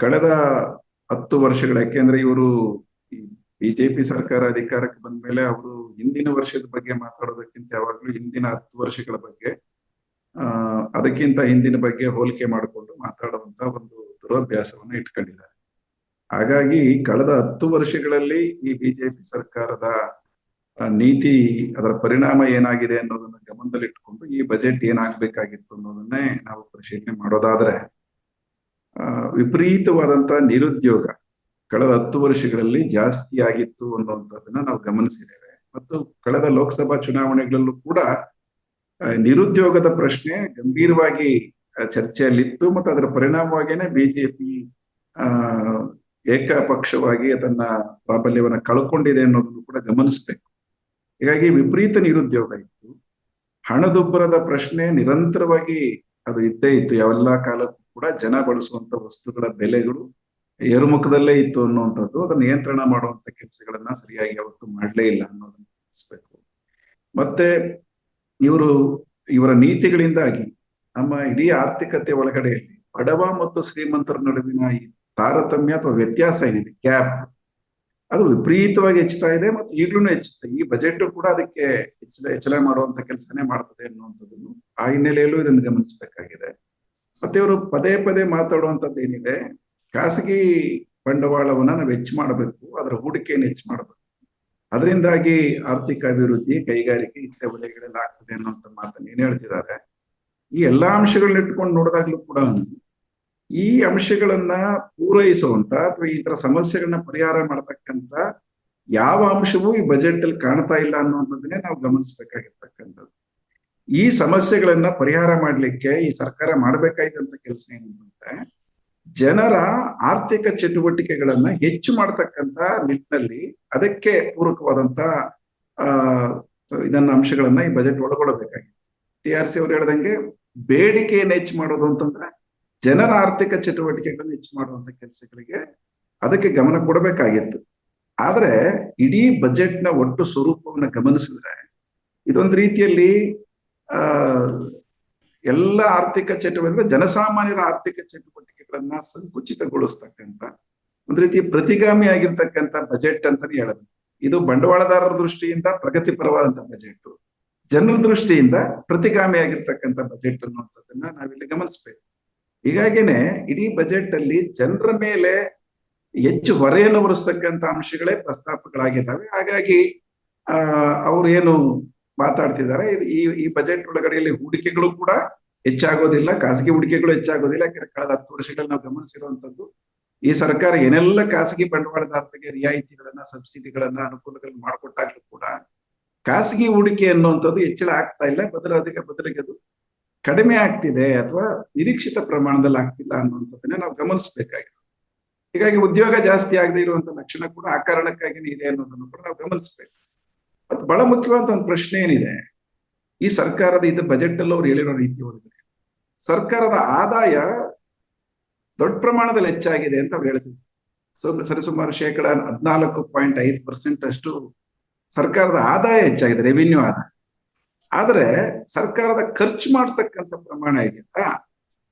ಕಳೆದ 10 ವರ್ಷಗಳ, ಯಾಕೆಂದ್ರೆ ಇವರು ಈ ಬಿಜೆಪಿ ಸರ್ಕಾರ ಅಧಿಕಾರಕ್ಕೆ ಬಂದ ಮೇಲೆ ಅವರು ಹಿಂದಿನ ವರ್ಷದ ಬಗ್ಗೆ ಮಾತಾಡೋದಕ್ಕಿಂತ ಯಾವಾಗ್ಲೂ ಹಿಂದಿನ 10 ವರ್ಷಗಳ ಬಗ್ಗೆ, ಅದಕ್ಕಿಂತ ಹಿಂದಿನ ಬಗ್ಗೆ ಹೋಲಿಕೆ ಮಾಡಿಕೊಂಡು ಮಾತಾಡುವಂತ ಒಂದು ದುರಭ್ಯಾಸವನ್ನ ಇಟ್ಕೊಂಡಿದ್ದಾರೆ. ಹಾಗಾಗಿ ಕಳೆದ 10 ವರ್ಷಗಳಲ್ಲಿ ಈ ಬಿಜೆಪಿ ಸರ್ಕಾರದ ನೀತಿ, ಅದರ ಪರಿಣಾಮ ಏನಾಗಿದೆ ಅನ್ನೋದನ್ನ ಗಮನದಲ್ಲಿಟ್ಟುಕೊಂಡು ಈ ಬಜೆಟ್ ಏನಾಗಬೇಕಾಗಿತ್ತು ಅನ್ನೋದನ್ನೇ ನಾವು ಪರಿಶೀಲನೆ ಮಾಡೋದಾದ್ರೆ, ವಿಪರೀತವಾದಂತ ನಿರುದ್ಯೋಗ ಕಳೆದ 10 ವರ್ಷಗಳಲ್ಲಿ ಜಾಸ್ತಿ ಆಗಿತ್ತು ಅನ್ನುವಂಥದ್ದನ್ನ ನಾವು ಗಮನಿಸಿದ್ದೇವೆ. ಮತ್ತು ಕಳೆದ ಲೋಕಸಭಾ ಚುನಾವಣೆಗಳಲ್ಲೂ ಕೂಡ ನಿರುದ್ಯೋಗದ ಪ್ರಶ್ನೆ ಗಂಭೀರವಾಗಿ ಚರ್ಚೆಯಲ್ಲಿತ್ತು ಮತ್ತು ಅದರ ಪರಿಣಾಮವಾಗಿಯೇ ಬಿಜೆಪಿ ಏಕಪಕ್ಷವಾಗಿ ಅದನ್ನ ಪ್ರಾಬಲ್ಯವನ್ನ ಕಳ್ಕೊಂಡಿದೆ ಅನ್ನೋದನ್ನು ಕೂಡ ಗಮನಿಸ್ಬೇಕು. ಹೀಗಾಗಿ ವಿಪರೀತ ನಿರುದ್ಯೋಗ ಇತ್ತು. ಹಣದುಬ್ಬರದ ಪ್ರಶ್ನೆ ನಿರಂತರವಾಗಿ ಅದು ಇದ್ದೇ ಇತ್ತು. ಯಾವೆಲ್ಲ ಕಾಲಕ್ಕೂ ಕೂಡ ಜನ ಬಳಸುವಂತ ವಸ್ತುಗಳ ಬೆಲೆಗಳು ಏರುಮುಖದಲ್ಲೇ ಇತ್ತು ಅನ್ನುವಂಥದ್ದು, ಅದನ್ನ ನಿಯಂತ್ರಣ ಮಾಡುವಂತ ಕೆಲಸಗಳನ್ನ ಸರಿಯಾಗಿ ಯಾವತ್ತೂ ಮಾಡಲೇ ಇಲ್ಲ ಅನ್ನೋದನ್ನ ಗಮನಿಸ್ಬೇಕು. ಮತ್ತೆ ಇವರ ನೀತಿಗಳಿಂದಾಗಿ ನಮ್ಮ ಇಡೀ ಆರ್ಥಿಕತೆ ಒಳಗಡೆಯಲ್ಲಿ ಬಡವ ಮತ್ತು ಶ್ರೀಮಂತರ ನಡುವಿನ ಈ ತಾರತಮ್ಯ ಅಥವಾ ವ್ಯತ್ಯಾಸ ಏನಿದೆ, ಗ್ಯಾಪ್, ಅದು ವಿಪರೀತವಾಗಿ ಹೆಚ್ಚುತ್ತಾ ಇದೆ ಮತ್ತು ಈಗಲೂ ಹೆಚ್ಚುತ್ತೆ. ಈ ಬಜೆಟ್ ಕೂಡ ಅದಕ್ಕೆ ಹೆಚ್ಚಳ ಮಾಡುವಂತ ಕೆಲಸನೇ ಮಾಡ್ತದೆ ಅನ್ನುವಂಥದ್ದನ್ನು ಆ ಹಿನ್ನೆಲೆಯಲ್ಲೂ ಇದನ್ನು ಗಮನಿಸಬೇಕಾಗಿದೆ. ಮತ್ತೆ ಇವರು ಪದೇ ಪದೇ ಮಾತಾಡುವಂಥದ್ದು ಏನಿದೆ, ಖಾಸಗಿ ಬಂಡವಾಳವನ್ನ ನಾವು ಹೆಚ್ಚು ಮಾಡಬೇಕು, ಅದರ ಹೂಡಿಕೆಯನ್ನು ಹೆಚ್ಚು ಮಾಡಬೇಕು, ಅದರಿಂದಾಗಿ ಆರ್ಥಿಕ ಅಭಿವೃದ್ಧಿ, ಕೈಗಾರಿಕೆ ಇತರ ವಲಯಗಳೆಲ್ಲ ಆಗ್ತದೆ ಅನ್ನುವಂಥ ಮಾತನ್ನು ಏನ್ ಹೇಳ್ತಿದ್ದಾರೆ. ಈ ಎಲ್ಲಾ ಅಂಶಗಳನ್ನ ಇಟ್ಕೊಂಡು ನೋಡಿದಾಗ್ಲೂ ಕೂಡ ಈ ಅಂಶಗಳನ್ನ ಪೂರೈಸುವಂತ ಅಥವಾ ಈ ತರ ಸಮಸ್ಯೆಗಳನ್ನ ಪರಿಹಾರ ಮಾಡತಕ್ಕಂತ ಯಾವ ಅಂಶವೂ ಈ ಬಜೆಟ್ ಅಲ್ಲಿ ಕಾಣ್ತಾ ಇಲ್ಲ ಅನ್ನುವಂಥದ್ದನ್ನೇ ನಾವು ಗಮನಿಸ್ಬೇಕಾಗಿರ್ತಕ್ಕಂಥದ್ದು. ಈ ಸಮಸ್ಯೆಗಳನ್ನ ಪರಿಹಾರ ಮಾಡ್ಲಿಕ್ಕೆ ಈ ಸರ್ಕಾರ ಮಾಡ್ಬೇಕಾಯ್ತಂತ ಕೆಲಸ ಏನಂದ್ರೆ, ಜನರ ಆರ್ಥಿಕ ಚಟುವಟಿಕೆಗಳನ್ನ ಹೆಚ್ಚು ಮಾಡ್ತಕ್ಕಂತ ನಿಟ್ಟಿನಲ್ಲಿ ಅದಕ್ಕೆ ಪೂರಕವಾದಂತ ಇದನ್ನ ಅಂಶಗಳನ್ನ ಈ ಬಜೆಟ್ ಒಳಗೊಳ್ಳಬೇಕಾಗಿತ್ತು. TRC ಅವರು ಹೇಳ್ದಂಗೆ ಬೇಡಿಕೆಯನ್ನು ಹೆಚ್ಚು ಮಾಡೋದು ಅಂತಂದ್ರೆ ಜನರ ಆರ್ಥಿಕ ಚಟುವಟಿಕೆಗಳನ್ನು ಹೆಚ್ಚು ಮಾಡುವಂತ ಕೆಲಸಗಳಿಗೆ ಅದಕ್ಕೆ ಗಮನ ಕೊಡಬೇಕಾಗಿತ್ತು. ಆದ್ರೆ ಇಡೀ ಬಜೆಟ್ನ ಒಟ್ಟು ಸ್ವರೂಪವನ್ನು ಗಮನಿಸಿದ್ರೆ ಇದೊಂದು ರೀತಿಯಲ್ಲಿ ಎಲ್ಲ ಆರ್ಥಿಕ ಚಟುವಟಿಕೆ, ಜನಸಾಮಾನ್ಯರ ಆರ್ಥಿಕ ಚಟುವಟಿಕೆಗಳನ್ನ ಸಂಕುಚಿತಗೊಳಿಸ್ತಕ್ಕಂಥ ಒಂದು ರೀತಿ ಪ್ರತಿಗಾಮಿ ಆಗಿರ್ತಕ್ಕಂಥ ಬಜೆಟ್ ಅಂತಾನೆ ಹೇಳೋದು. ಇದು ಬಂಡವಾಳದಾರರ ದೃಷ್ಟಿಯಿಂದ ಪ್ರಗತಿಪರವಾದಂತ ಬಜೆಟ್, ಜನರ ದೃಷ್ಟಿಯಿಂದ ಪ್ರತಿಗಾಮಿ ಆಗಿರ್ತಕ್ಕಂಥ ಬಜೆಟ್ ಅನ್ನುವಂಥದ್ದನ್ನ ನಾವಿಲ್ಲಿ ಗಮನಿಸ್ಬೇಕು. ಹೀಗಾಗಿನೇ ಇಡೀ ಬಜೆಟ್ ಅಲ್ಲಿ ಜನರ ಮೇಲೆ ಹೆಚ್ಚು ಹೊರೆಯನ್ನು ಹೊರಿಸ್ತಕ್ಕಂಥ ಅಂಶಗಳೇ ಪ್ರಸ್ತಾಪಗಳಾಗಿದ್ದಾವೆ. ಹಾಗಾಗಿ ಅವ್ರು ಏನು ಮಾತಾಡ್ತಿದ್ದಾರೆ, ಈ ಬಜೆಟ್ ಒಳಗಡೆಯಲ್ಲಿ ಹೂಡಿಕೆಗಳು ಕೂಡ ಹೆಚ್ಚಾಗೋದಿಲ್ಲ, ಖಾಸಗಿ ಹೂಡಿಕೆಗಳು ಹೆಚ್ಚಾಗೋದಿಲ್ಲ. ಯಾಕಂದ್ರೆ ಕಳೆದ 10 ವರ್ಷಗಳಲ್ಲಿ ನಾವು ಗಮನಿಸಿರುವಂತದ್ದು, ಈ ಸರ್ಕಾರ ಏನೆಲ್ಲ ಖಾಸಗಿ ಬಂಡವಾಳದಾರರಿಗೆ ರಿಯಾಯಿತಿಗಳನ್ನ, ಸಬ್ಸಿಡಿಗಳನ್ನ, ಅನುಕೂಲಗಳನ್ನ ಮಾಡಿಕೊಟ್ಟಾಗ್ಲೂ ಕೂಡ ಖಾಸಗಿ ಹೂಡಿಕೆ ಅನ್ನುವಂಥದ್ದು ಹೆಚ್ಚಳ ಆಗ್ತಾ ಇಲ್ಲ, ಬದಲಿಗೆ ಅದು ಕಡಿಮೆ ಆಗ್ತಿದೆ ಅಥವಾ ನಿರೀಕ್ಷಿತ ಪ್ರಮಾಣದಲ್ಲಿ ಆಗ್ತಿಲ್ಲ ಅನ್ನುವಂಥದ್ದನ್ನ ನಾವು ಗಮನಿಸಬೇಕಾಗಿದೆ. ಹೀಗಾಗಿ ಉದ್ಯೋಗ ಜಾಸ್ತಿ ಆಗದೆ ಇರುವಂತ ಲಕ್ಷಣ ಕೂಡ ಆ ಕಾರಣಕ್ಕಾಗಿನೇ ಇದೆ ಅನ್ನೋದನ್ನು ಕೂಡ ನಾವು ಗಮನಿಸ್ಬೇಕು. ಮತ್ತು ಬಹಳ ಮುಖ್ಯವಾದ ಒಂದು ಪ್ರಶ್ನೆ ಏನಿದೆ, ಈ ಸರ್ಕಾರದ ಇದು ಬಜೆಟ್ ಅಲ್ಲಿ ಅವ್ರು ಹೇಳಿರೋ ರೀತಿ ಒಳಗಡೆ ಸರ್ಕಾರದ ಆದಾಯ ದೊಡ್ಡ ಪ್ರಮಾಣದಲ್ಲಿ ಹೆಚ್ಚಾಗಿದೆ ಅಂತ ಅವ್ರು ಹೇಳ್ತೀವಿ. ಸರಿಸುಮಾರು 14.5% ಅಷ್ಟು ಸರ್ಕಾರದ ಆದಾಯ ಹೆಚ್ಚಾಗಿದೆ, ರೆವಿನ್ಯೂ ಆದಾಯ. ಆದ್ರೆ ಸರ್ಕಾರದ ಖರ್ಚು ಮಾಡ್ತಕ್ಕಂಥ ಪ್ರಮಾಣ ಇದೆಯಲ್ಲ,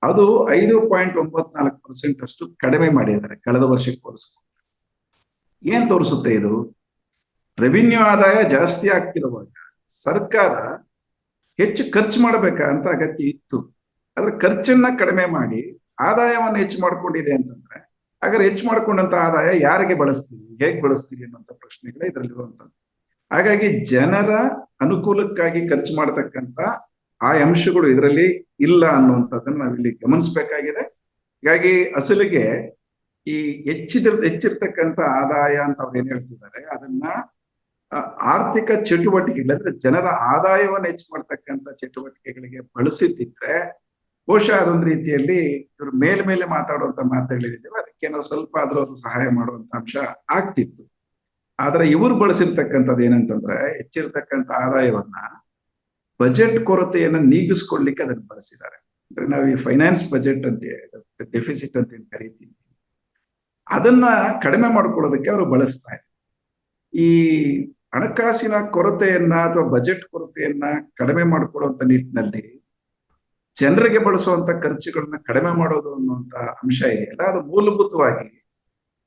ಅದು 5.94% ಅಷ್ಟು ಕಡಿಮೆ ಮಾಡಿದ್ದಾರೆ ಕಳೆದ ವರ್ಷಕ್ಕೆ ಹೋಲಿಸ್ಕೊಂಡು. ಏನ್ ತೋರಿಸುತ್ತೆ ಇದು? ರೆವಿನ್ಯೂ ಆದಾಯ ಜಾಸ್ತಿ ಆಗ್ತಿರುವಾಗ ಸರ್ಕಾರ ಹೆಚ್ಚು ಖರ್ಚು ಮಾಡಬೇಕಂತ ಅಗತ್ಯ ಇತ್ತು. ಆದ್ರೆ ಖರ್ಚನ್ನ ಕಡಿಮೆ ಮಾಡಿ ಆದಾಯವನ್ನು ಹೆಚ್ಚು ಮಾಡ್ಕೊಂಡಿದೆ ಅಂತಂದ್ರೆ, ಹಾಗಾದ್ರೆ ಹೆಚ್ಚು ಮಾಡ್ಕೊಂಡಂತ ಆದಾಯ ಯಾರಿಗೆ ಬಳಸ್ತೀವಿ, ಹೇಗೆ ಬಳಸ್ತೀವಿ ಅನ್ನೋಂಥ ಪ್ರಶ್ನೆಗಳೇ ಇದರಲ್ಲಿರುವಂಥದ್ದು. ಹಾಗಾಗಿ ಜನರ ಅನುಕೂಲಕ್ಕಾಗಿ ಖರ್ಚು ಮಾಡತಕ್ಕಂತ ಆ ಅಂಶಗಳು ಇದರಲ್ಲಿ ಇಲ್ಲ ಅನ್ನುವಂಥದ್ದನ್ನ ನಾವಿಲ್ಲಿ ಗಮನಿಸ್ಬೇಕಾಗಿದೆ. ಹೀಗಾಗಿ ಅಸಲಿಗೆ ಈ ಹೆಚ್ಚಿರ್ತಕ್ಕಂಥ ಆದಾಯ ಅಂತ ಅವ್ರು ಏನ್ ಹೇಳ್ತಿದ್ದಾರೆ, ಅದನ್ನ ಆರ್ಥಿಕ ಚಟುವಟಿಕೆಗಳು, ಅಂದ್ರೆ ಜನರ ಆದಾಯವನ್ನು ಹೆಚ್ಚು ಮಾಡ್ತಕ್ಕಂಥ ಚಟುವಟಿಕೆಗಳಿಗೆ ಬಳಸಿದ್ದಿದ್ರೆ ಬಹುಶಃ ಅದೊಂದು ರೀತಿಯಲ್ಲಿ ಇವರು ಮೇಲೆ ಮಾತಾಡುವಂತ ಮಾತುಗಳಿದ್ದೇವೆ, ಅದಕ್ಕೆ ನಾವು ಸ್ವಲ್ಪ ಆದ್ರೂ ಅದು ಸಹಾಯ ಮಾಡುವಂತ ಅಂಶ ಆಗ್ತಿತ್ತು. ಆದ್ರೆ ಇವರು ಬಳಸಿರ್ತಕ್ಕಂಥದ್ದು ಏನಂತಂದ್ರೆ, ಹೆಚ್ಚಿರ್ತಕ್ಕಂಥ ಆದಾಯವನ್ನ ಬಜೆಟ್ ಕೊರತೆಯನ್ನ ನೀಗಿಸ್ಕೊಳ್ಲಿಕ್ಕೆ ಅದನ್ನ ಬಳಸಿದ್ದಾರೆ. ಅಂದ್ರೆ ನಾವು ಈ ಫೈನಾನ್ಸ್ ಬಜೆಟ್ ಅಂತ ಡೆಫಿಸಿಟ್ ಅಂತ ಏನ್ ಕರಿತೀವಿ, ಅದನ್ನ ಕಡಿಮೆ ಮಾಡ್ಕೊಳ್ಳೋದಕ್ಕೆ ಅವರು ಬಳಸ್ತಾರೆ. ಈ ಹಣಕಾಸಿನ ಕೊರತೆಯನ್ನ ಅಥವಾ ಬಜೆಟ್ ಕೊರತೆಯನ್ನ ಕಡಿಮೆ ಮಾಡ್ಕೊಳ್ಳುವಂತ ನಿಟ್ಟಿನಲ್ಲಿ ಜನರಿಗೆ ಬಳಸುವಂತ ಖರ್ಚುಗಳನ್ನ ಕಡಿಮೆ ಮಾಡೋದು ಅನ್ನುವಂತ ಅಂಶ ಇದೆಯಲ್ಲ, ಅದು ಮೂಲಭೂತವಾಗಿ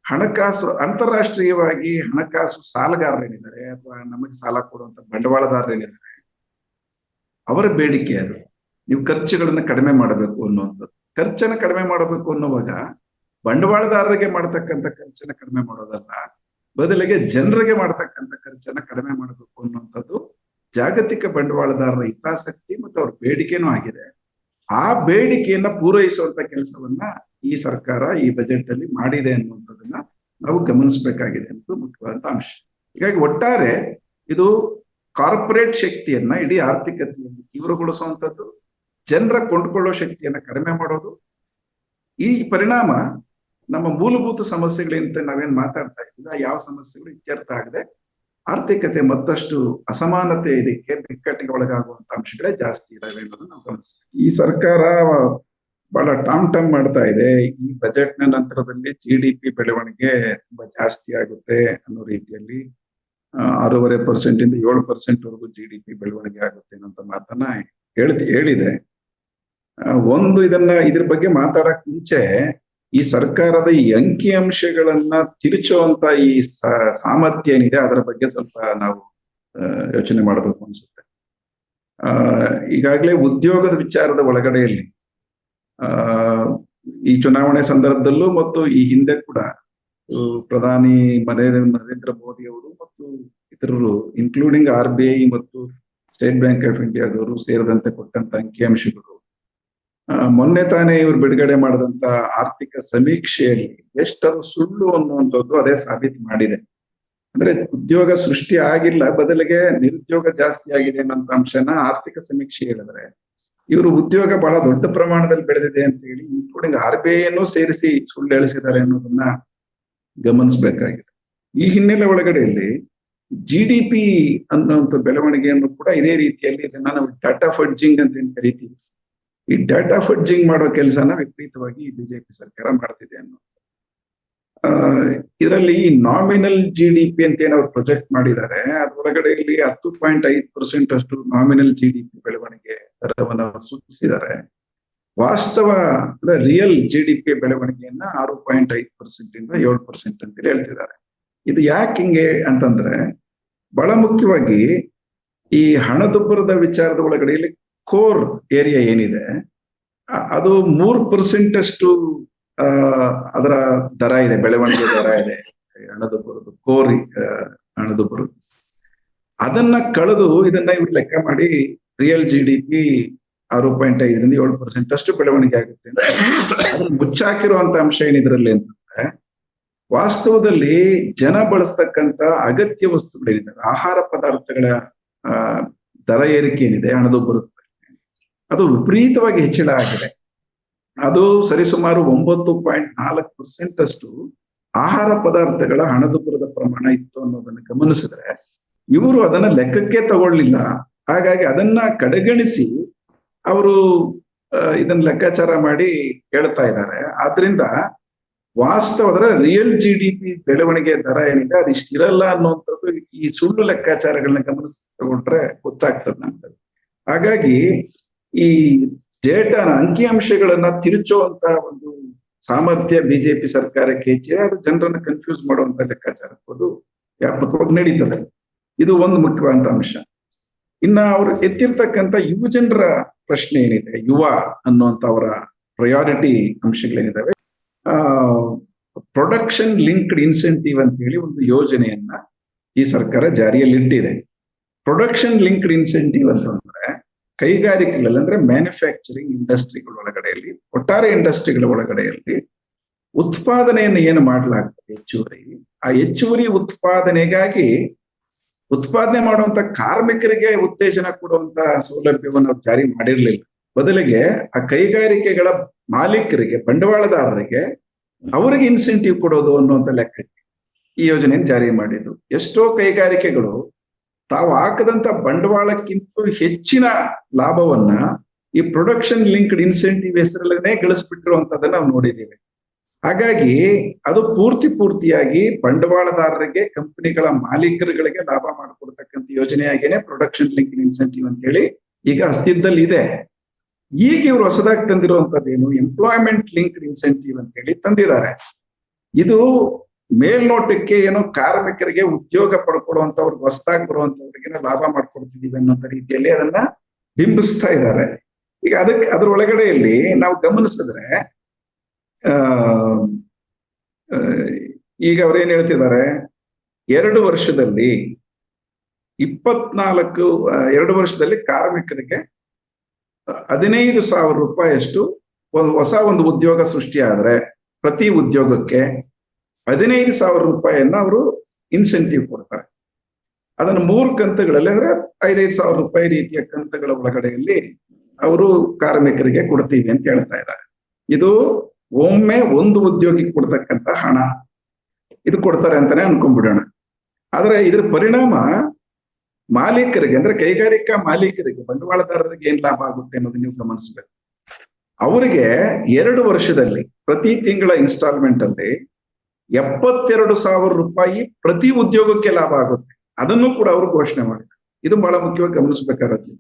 ಹಣಕಾಸು ಅಂತಾರಾಷ್ಟ್ರೀಯವಾಗಿ ಹಣಕಾಸು ಸಾಲಗಾರರೇನಿದ್ದಾರೆ ಅಥವಾ ನಮಗೆ ಸಾಲ ಕೊಡುವಂತ ಬಂಡವಾಳದಾರರೇನಿದ್ದಾರೆ ಅವರ ಬೇಡಿಕೆ ಅದು. ನೀವು ಖರ್ಚುಗಳನ್ನ ಕಡಿಮೆ ಮಾಡಬೇಕು ಅನ್ನುವಂಥದ್ದು. ಖರ್ಚನ್ನ ಕಡಿಮೆ ಮಾಡಬೇಕು ಅನ್ನುವಾಗ ಬಂಡವಾಳದಾರರಿಗೆ ಮಾಡ್ತಕ್ಕಂಥ ಖರ್ಚನ್ನ ಕಡಿಮೆ ಮಾಡೋದಲ್ಲ, ಬದಲಿಗೆ ಜನರಿಗೆ ಮಾಡ್ತಕ್ಕಂಥ ಖರ್ಚನ್ನ ಕಡಿಮೆ ಮಾಡಬೇಕು ಅನ್ನುವಂಥದ್ದು ಜಾಗತಿಕ ಬಂಡವಾಳದಾರರ ಹಿತಾಸಕ್ತಿ ಮತ್ತು ಅವ್ರ ಬೇಡಿಕೆನೂ ಆಗಿದೆ. ಆ ಬೇಡಿಕೆಯನ್ನ ಪೂರೈಸುವಂತ ಕೆಲಸವನ್ನ ಈ ಸರ್ಕಾರ ಈ ಬಜೆಟ್ ಅಲ್ಲಿ ಮಾಡಿದೆ ಅನ್ನುವಂಥದ್ದನ್ನ ನಾವು ಗಮನಿಸಬೇಕಾಗಿದೆ ಅಂತ ಮುಖ್ಯವಾದ ಅಂಶ. ಹೀಗಾಗಿ ಒಟ್ಟಾರೆ ಇದು ಕಾರ್ಪೊರೇಟ್ ಶಕ್ತಿಯನ್ನ ಇಡೀ ಆರ್ಥಿಕತೆಯಲ್ಲಿ ತೀವ್ರಗೊಳಿಸುವಂಥದ್ದು, ಜನರ ಕೊಂಡ್ಕೊಳ್ಳೋ ಶಕ್ತಿಯನ್ನ ಕಡಿಮೆ ಮಾಡೋದು. ಈ ಪರಿಣಾಮ ನಮ್ಮ ಮೂಲಭೂತ ಸಮಸ್ಯೆಗಳೇನಂತ ನಾವೇನ್ ಮಾತಾಡ್ತಾ ಇದ್ದೀವಿ, ಯಾವ ಸಮಸ್ಯೆಗಳು ಇತ್ಯರ್ಥ ಆಗದೆ ಆರ್ಥಿಕತೆ ಮತ್ತಷ್ಟು ಅಸಮಾನತೆ ಇದಕ್ಕೆ ಬಿಕ್ಕಟ್ಟಿಗೆ ಒಳಗಾಗುವಂತ ಅಂಶಗಳೇ ಜಾಸ್ತಿ ಇದಾವೆ ಅನ್ನೋದನ್ನ ನಾವು ಗಮನಿಸ್ತೀವಿ. ಈ ಸರ್ಕಾರ ಬಹಳ ಟಾಮ್ ಮಾಡ್ತಾ ಇದೆ. ಈ ಬಜೆಟ್ ನ ನಂತರದಲ್ಲಿ GDP ಬೆಳವಣಿಗೆ ತುಂಬಾ ಜಾಸ್ತಿ ಆಗುತ್ತೆ ಅನ್ನೋ ರೀತಿಯಲ್ಲಿ 6.5% ಇಂದ 7% ವರೆಗೂ GDP ಬೆಳವಣಿಗೆ ಆಗುತ್ತೆ ಅನ್ನೋ ಮಾತನ್ನ ಹೇಳಿದೆ. ಇದ್ರ ಬಗ್ಗೆ ಮಾತಾಡಕ್ ಮುಂಚೆ ಈ ಸರ್ಕಾರದ ಈ ಅಂಕಿ ಅಂಶಗಳನ್ನ ತಿರುಚುವಂತ ಈ ಸಾಮರ್ಥ್ಯ ಏನಿದೆ ಅದರ ಬಗ್ಗೆ ಸ್ವಲ್ಪ ನಾವು ಯೋಚನೆ ಮಾಡಬೇಕು ಅನ್ಸುತ್ತೆ. ಈಗಾಗಲೇ ಉದ್ಯೋಗದ ವಿಚಾರದ ಒಳಗಡೆಯಲ್ಲಿ ಈ ಚುನಾವಣೆ ಸಂದರ್ಭದಲ್ಲೂ ಮತ್ತು ಈ ಹಿಂದೆ ಕೂಡ ಪ್ರಧಾನಿ ನರೇಂದ್ರ ಮೋದಿ ಅವರು ಮತ್ತು ಇತರರು ಇನ್ಕ್ಲೂಡಿಂಗ್ RBI ಮತ್ತು ಸ್ಟೇಟ್ ಬ್ಯಾಂಕ್ ಆಫ್ ಇಂಡಿಯಾದವರು ಸೇರಿದಂತೆ ಕೊಟ್ಟಂತ ಅಂಕಿಅಂಶಗಳು ಮೊನ್ನೆ ತಾನೇ ಇವರು ಬಿಡುಗಡೆ ಮಾಡಿದಂತ ಆರ್ಥಿಕ ಸಮೀಕ್ಷೆಯಲ್ಲಿ ಎಷ್ಟದು ಸುಳ್ಳು ಅನ್ನುವಂಥದ್ದು ಅದೇ ಸಾಬೀತು ಮಾಡಿದೆ. ಅಂದ್ರೆ ಉದ್ಯೋಗ ಸೃಷ್ಟಿ ಆಗಿಲ್ಲ, ಬದಲಿಗೆ ನಿರುದ್ಯೋಗ ಜಾಸ್ತಿ ಆಗಿದೆ ಅನ್ನೋಂಥ ಅಂಶನ ಆರ್ಥಿಕ ಸಮೀಕ್ಷೆ ಹೇಳಿದ್ರೆ, ಇವರು ಉದ್ಯೋಗ ಬಹಳ ದೊಡ್ಡ ಪ್ರಮಾಣದಲ್ಲಿ ಬೆಳೆದಿದೆ ಅಂತ ಹೇಳಿ ಇನ್ಕ್ಲೂಡಿಂಗ್ RBI ಅನ್ನು ಸೇರಿಸಿ ಸುಳ್ಳು ಹೇಳಿಸಿದ್ದಾರೆ ಅನ್ನೋದನ್ನ ಗಮನಿಸಬೇಕಾಗಿದೆ. ಈ ಹಿನ್ನೆಲೆ ಒಳಗಡೆಯಲ್ಲಿ GDP ಅನ್ನುವಂಥ ಬೆಳವಣಿಗೆಯನ್ನು ಕೂಡ ಇದೇ ರೀತಿಯಲ್ಲಿ ಇದನ್ನ ನಾವು ಡಾಟಾ ಫಡ್ಜಿಂಗ್ ಅಂತ ಏನ್ ಕರಿತೀವಿ, ಈ ಡಾಟಾ ಫಡ್ಜಿಂಗ್ ಮಾಡೋ ಕೆಲಸನ ವಿಪರೀತವಾಗಿ ಬಿಜೆಪಿ ಸರ್ಕಾರ ಮಾಡ್ತಿದೆ ಅನ್ನೋದು. ಇದರಲ್ಲಿ ಈ ನಾಮಿನಲ್ GDP ಅಂತ ಏನ್ ಅವ್ರು ಪ್ರೊಜೆಕ್ಟ್ ಮಾಡಿದ್ದಾರೆ, ಅದರೊಳಗಡೆಯಲ್ಲಿ 10.5% ಅಷ್ಟು ನಾಮಿನಲ್ GDP ಬೆಳವಣಿಗೆ ದರವನ್ನು ಸೂಚಿಸಿದ್ದಾರೆ. ವಾಸ್ತವ ಅಂದ್ರೆ ರಿಯಲ್ GDP ಬೆಳವಣಿಗೆಯನ್ನ 6.5% ಇಂದ 7% ಅಂತೇಳಿ ಹೇಳ್ತಿದ್ದಾರೆ. ಇದು ಯಾಕೆ ಹಿಂಗೆ ಅಂತಂದ್ರೆ, ಬಹಳ ಮುಖ್ಯವಾಗಿ ಈ ಹಣದುಬ್ಬರದ ವಿಚಾರದ ಒಳಗಡೆಯಲ್ಲಿ ಕೋರ್ ಏರಿಯಾ ಏನಿದೆ ಅದು 3% ಅಷ್ಟು ಅದರ ದರ ಇದೆ, ಬೆಳವಣಿಗೆ ದರ ಇದೆ ಹಣದುಬ್ಬರದ್ದು, ಕೋರ್ ಹಣದುಬ್ಬರದ್ದು. ಅದನ್ನ ಕಳೆದು ಇದನ್ನ ಇವ್ರು ಲೆಕ್ಕ ಮಾಡಿ ರಿಯಲ್ GDP 6.5ರಿಂದ 7% ಅಷ್ಟು ಬೆಳವಣಿಗೆ ಆಗುತ್ತೆ. ಅದನ್ನ ಮುಚ್ಚಾಕಿರುವಂತ ಅಂಶ ಏನಿದ್ರಲ್ಲಿ ಅಂತಂದ್ರೆ, ವಾಸ್ತವದಲ್ಲಿ ಜನ ಬಳಸ್ತಕ್ಕಂಥ ಅಗತ್ಯ ವಸ್ತುಗಳೇನಿದೆ, ಆಹಾರ ಪದಾರ್ಥಗಳ ದರ ಏರಿಕೆ ಏನಿದೆ ಹಣದುಬ್ಬರದ, ಅದು ವಿಪರೀತವಾಗಿ ಹೆಚ್ಚಳ ಆಗಿದೆ. ಅದು ಸರಿಸುಮಾರು 9.4% ಅಷ್ಟು ಆಹಾರ ಪದಾರ್ಥಗಳ ಹಣದುಬ್ಬರದ ಪ್ರಮಾಣ ಇತ್ತು ಅನ್ನೋದನ್ನ ಗಮನಿಸಿದ್ರೆ, ಇವರು ಅದನ್ನ ಲೆಕ್ಕಕ್ಕೆ ತಗೊಳ್ಳಿಲ್ಲ. ಹಾಗಾಗಿ ಅದನ್ನ ಕಡೆಗಣಿಸಿ ಅವರು ಇದನ್ನ ಲೆಕ್ಕಾಚಾರ ಮಾಡಿ ಹೇಳ್ತಾ ಇದ್ದಾರೆ. ಆದ್ರಿಂದ ವಾಸ್ತವದ ರಿಯಲ್ GDP ಬೆಳವಣಿಗೆ ದರ ಏನಿದೆ ಅದು ಇಷ್ಟಿರಲ್ಲ ಅನ್ನುವಂಥದ್ದು ಈ ಸುಳ್ಳು ಲೆಕ್ಕಾಚಾರಗಳನ್ನ ಗಮನಿಸಿಕೊಂಡ್ರೆ ಗೊತ್ತಾಗ್ತದೆ ನಮ್ಗೆ. ಹಾಗಾಗಿ ಈ ಡೇಟಾನ ಅಂಕಿಅಂಶಗಳನ್ನ ತಿರುಚುವಂತ ಒಂದು ಸಾಮರ್ಥ್ಯ ಬಿಜೆಪಿ ಸರ್ಕಾರಕ್ಕೆ ಹೆಚ್ಚಿದೆ. ಅದು ಜನರನ್ನ ಕನ್ಫ್ಯೂಸ್ ಮಾಡುವಂತ ಲೆಕ್ಕಾಚಾರ ಅದು ವ್ಯಾಪಕವಾಗಿ ನಡೀತದೆ. ಇದು ಒಂದು ಮುಖ್ಯವಾದ ಅಂಶ. ಇನ್ನ ಅವರು ಎತ್ತಿರ್ತಕ್ಕಂಥ ಯುವ ಜನರ ಪ್ರಶ್ನೆ ಏನಿದೆ, ಯುವ ಅನ್ನುವಂತ ಅವರ ಪ್ರಯಾರಿಟಿ ಅಂಶಗಳೇನಿದಾವೆ, ಪ್ರೊಡಕ್ಷನ್ ಲಿಂಕ್ಡ್ ಇನ್ಸೆಂಟಿವ್ ಅಂತ ಹೇಳಿ ಒಂದು ಯೋಜನೆಯನ್ನ ಈ ಸರ್ಕಾರ ಜಾರಿಯಲ್ಲಿ ಇಟ್ಟಿದೆ. ಪ್ರೊಡಕ್ಷನ್ ಲಿಂಕ್ಡ್ ಇನ್ಸೆಂಟಿವ್ ಅಂತಂದ್ರೆ ಕೈಗಾರಿಕೆಗಳಲ್ಲಿ, ಅಂದ್ರೆ ಮ್ಯಾನುಫ್ಯಾಕ್ಚರಿಂಗ್ ಇಂಡಸ್ಟ್ರಿಗಳ ಒಳಗಡೆಯಲ್ಲಿ, ಒಟ್ಟಾರೆ ಇಂಡಸ್ಟ್ರಿಗಳ ಒಳಗಡೆಯಲ್ಲಿ ಉತ್ಪಾದನೆಯನ್ನು ಏನು ಮಾಡಲಾಗ್ತದೆ ಹೆಚ್ಚುವರಿ, ಆ ಹೆಚ್ಚುವರಿ ಉತ್ಪಾದನೆಗಾಗಿ ಉತ್ಪಾದನೆ ಮಾಡುವಂತ ಕಾರ್ಮಿಕರಿಗೆ ಉತ್ತೇಜನ ಕೊಡುವಂತ ಸೌಲಭ್ಯವನ್ನು ಅವ್ರು ಜಾರಿ ಮಾಡಿರ್ಲಿಲ್ಲ. ಬದಲಿಗೆ ಆ ಕೈಗಾರಿಕೆಗಳ ಮಾಲೀಕರಿಗೆ, ಬಂಡವಾಳದಾರರಿಗೆ ಅವರಿಗೆ ಇನ್ಸೆಂಟಿವ್ ಕೊಡೋದು ಅನ್ನುವಂಥ ಲೆಕ್ಕಕ್ಕೆ ಈ ಯೋಜನೆಯನ್ನು ಜಾರಿ ಮಾಡಿದ್ರು. ಎಷ್ಟೋ ಕೈಗಾರಿಕೆಗಳು ತಾವು ಹಾಕದಂತ ಬಂಡವಾಳಕ್ಕಿಂತ ಹೆಚ್ಚಿನ ಲಾಭವನ್ನ ಈ ಪ್ರೊಡಕ್ಷನ್ ಲಿಂಕ್ಡ್ ಇನ್ಸೆಂಟಿವ್ ಹೆಸರಲ್ಲೇ ಗಳಿಸ್ಬಿಟ್ಟಿರುವಂತದನ್ನ ನಾವು ನೋಡಿದ್ದೀವಿ. ಹಾಗಾಗಿ ಅದು ಪೂರ್ತಿಯಾಗಿ ಬಂಡವಾಳದಾರರಿಗೆ, ಕಂಪನಿಗಳ ಮಾಲೀಕರುಗಳಿಗೆ ಲಾಭ ಮಾಡಿಕೊಡ್ತಕ್ಕಂಥ ಯೋಜನೆಯಾಗೇನೆ ಪ್ರೊಡಕ್ಷನ್ ಲಿಂಕ್ಡ್ ಇನ್ಸೆಂಟಿವ್ ಅಂತ ಹೇಳಿ ಈಗ ಅಸ್ತಿತ್ವದಲ್ಲಿ ಇದೆ. ಈಗ ಇವರು ಹೊಸದಾಗಿ ತಂದಿರುವಂತದ್ದೇನು ಎಂಪ್ಲಾಯ್ಮೆಂಟ್ ಲಿಂಕ್ಡ್ ಇನ್ಸೆಂಟಿವ್ ಅಂತ ಹೇಳಿ ತಂದಿದ್ದಾರೆ. ಇದು ಮೇಲ್ನೋಟಕ್ಕೆ ಏನೋ ಕಾರ್ಮಿಕರಿಗೆ ಉದ್ಯೋಗ ಪಡ್ಕೊಡುವಂತವ್ರಿಗೆ ಹೊಸದಾಗಿ ಬರುವಂತವ್ರಿಗೆ ಲಾಭ ಮಾಡ್ಕೊಡ್ತಿದೀವಿ ಅನ್ನೋ ರೀತಿಯಲ್ಲಿ ಅದನ್ನ ಬಿಂಬಿಸ್ತಾ ಇದ್ದಾರೆ. ಈಗ ಅದ್ರ ಒಳಗಡೆಯಲ್ಲಿ ನಾವು ಗಮನಿಸಿದ್ರೆ ಈಗ ಅವ್ರೇನ್ ಹೇಳ್ತಿದ್ದಾರೆ, 2 ವರ್ಷದಲ್ಲಿ 2 ವರ್ಷದಲ್ಲಿ ಕಾರ್ಮಿಕರಿಗೆ 15,000 ರೂಪಾಯಿಯಷ್ಟು ಒಂದು ಉದ್ಯೋಗ ಸೃಷ್ಟಿ ಆದ್ರೆ ಪ್ರತಿ ಉದ್ಯೋಗಕ್ಕೆ 15,000 ರೂಪಾಯಿಯನ್ನ ಅವರು ಇನ್ಸೆಂಟಿವ್ ಕೊಡ್ತಾರೆ. ಅದನ್ನು 3 ಕಂತುಗಳಲ್ಲಿ ಅಂದ್ರೆ 5,000 ರೂಪಾಯಿ ರೀತಿಯ ಕಂತುಗಳ ಒಳಗಡೆಯಲ್ಲಿ ಅವರು ಕಾರ್ಮಿಕರಿಗೆ ಕೊಡ್ತೀವಿ ಅಂತ ಹೇಳ್ತಾ ಇದ್ದಾರೆ. ಇದು ಒಮ್ಮೆ ಒಂದು ಉದ್ಯೋಗಿಗೆ ಕೊಡ್ತಕ್ಕಂತ ಹಣ ಇದು ಕೊಡ್ತಾರೆ ಅಂತಾನೆ ಅನ್ಕೊಂಡ್ಬಿಡೋಣ. ಆದ್ರೆ ಇದ್ರ ಪರಿಣಾಮ ಮಾಲೀಕರಿಗೆ ಅಂದ್ರೆ ಕೈಗಾರಿಕಾ ಮಾಲೀಕರಿಗೆ, ಬಂಡವಾಳದಾರರಿಗೆ ಏನ್ ಲಾಭ ಆಗುತ್ತೆ ಅನ್ನೋದು ನೀವು ಗಮನಿಸ್ಬೇಕು. ಅವರಿಗೆ 2 ವರ್ಷದಲ್ಲಿ ಪ್ರತಿ ತಿಂಗಳ ಇನ್ಸ್ಟಾಲ್ಮೆಂಟ್ ಅಲ್ಲಿ 72,000 ರೂಪಾಯಿ ಪ್ರತಿ ಉದ್ಯೋಗಕ್ಕೆ ಲಾಭ ಆಗುತ್ತೆ. ಅದನ್ನು ಕೂಡ ಅವರು ಘೋಷಣೆ ಮಾಡಿದ್ದಾರೆ. ಇದು ಬಹಳ ಮುಖ್ಯವಾಗಿ ಗಮನಿಸ್ಬೇಕಾಗತ್ತೆ.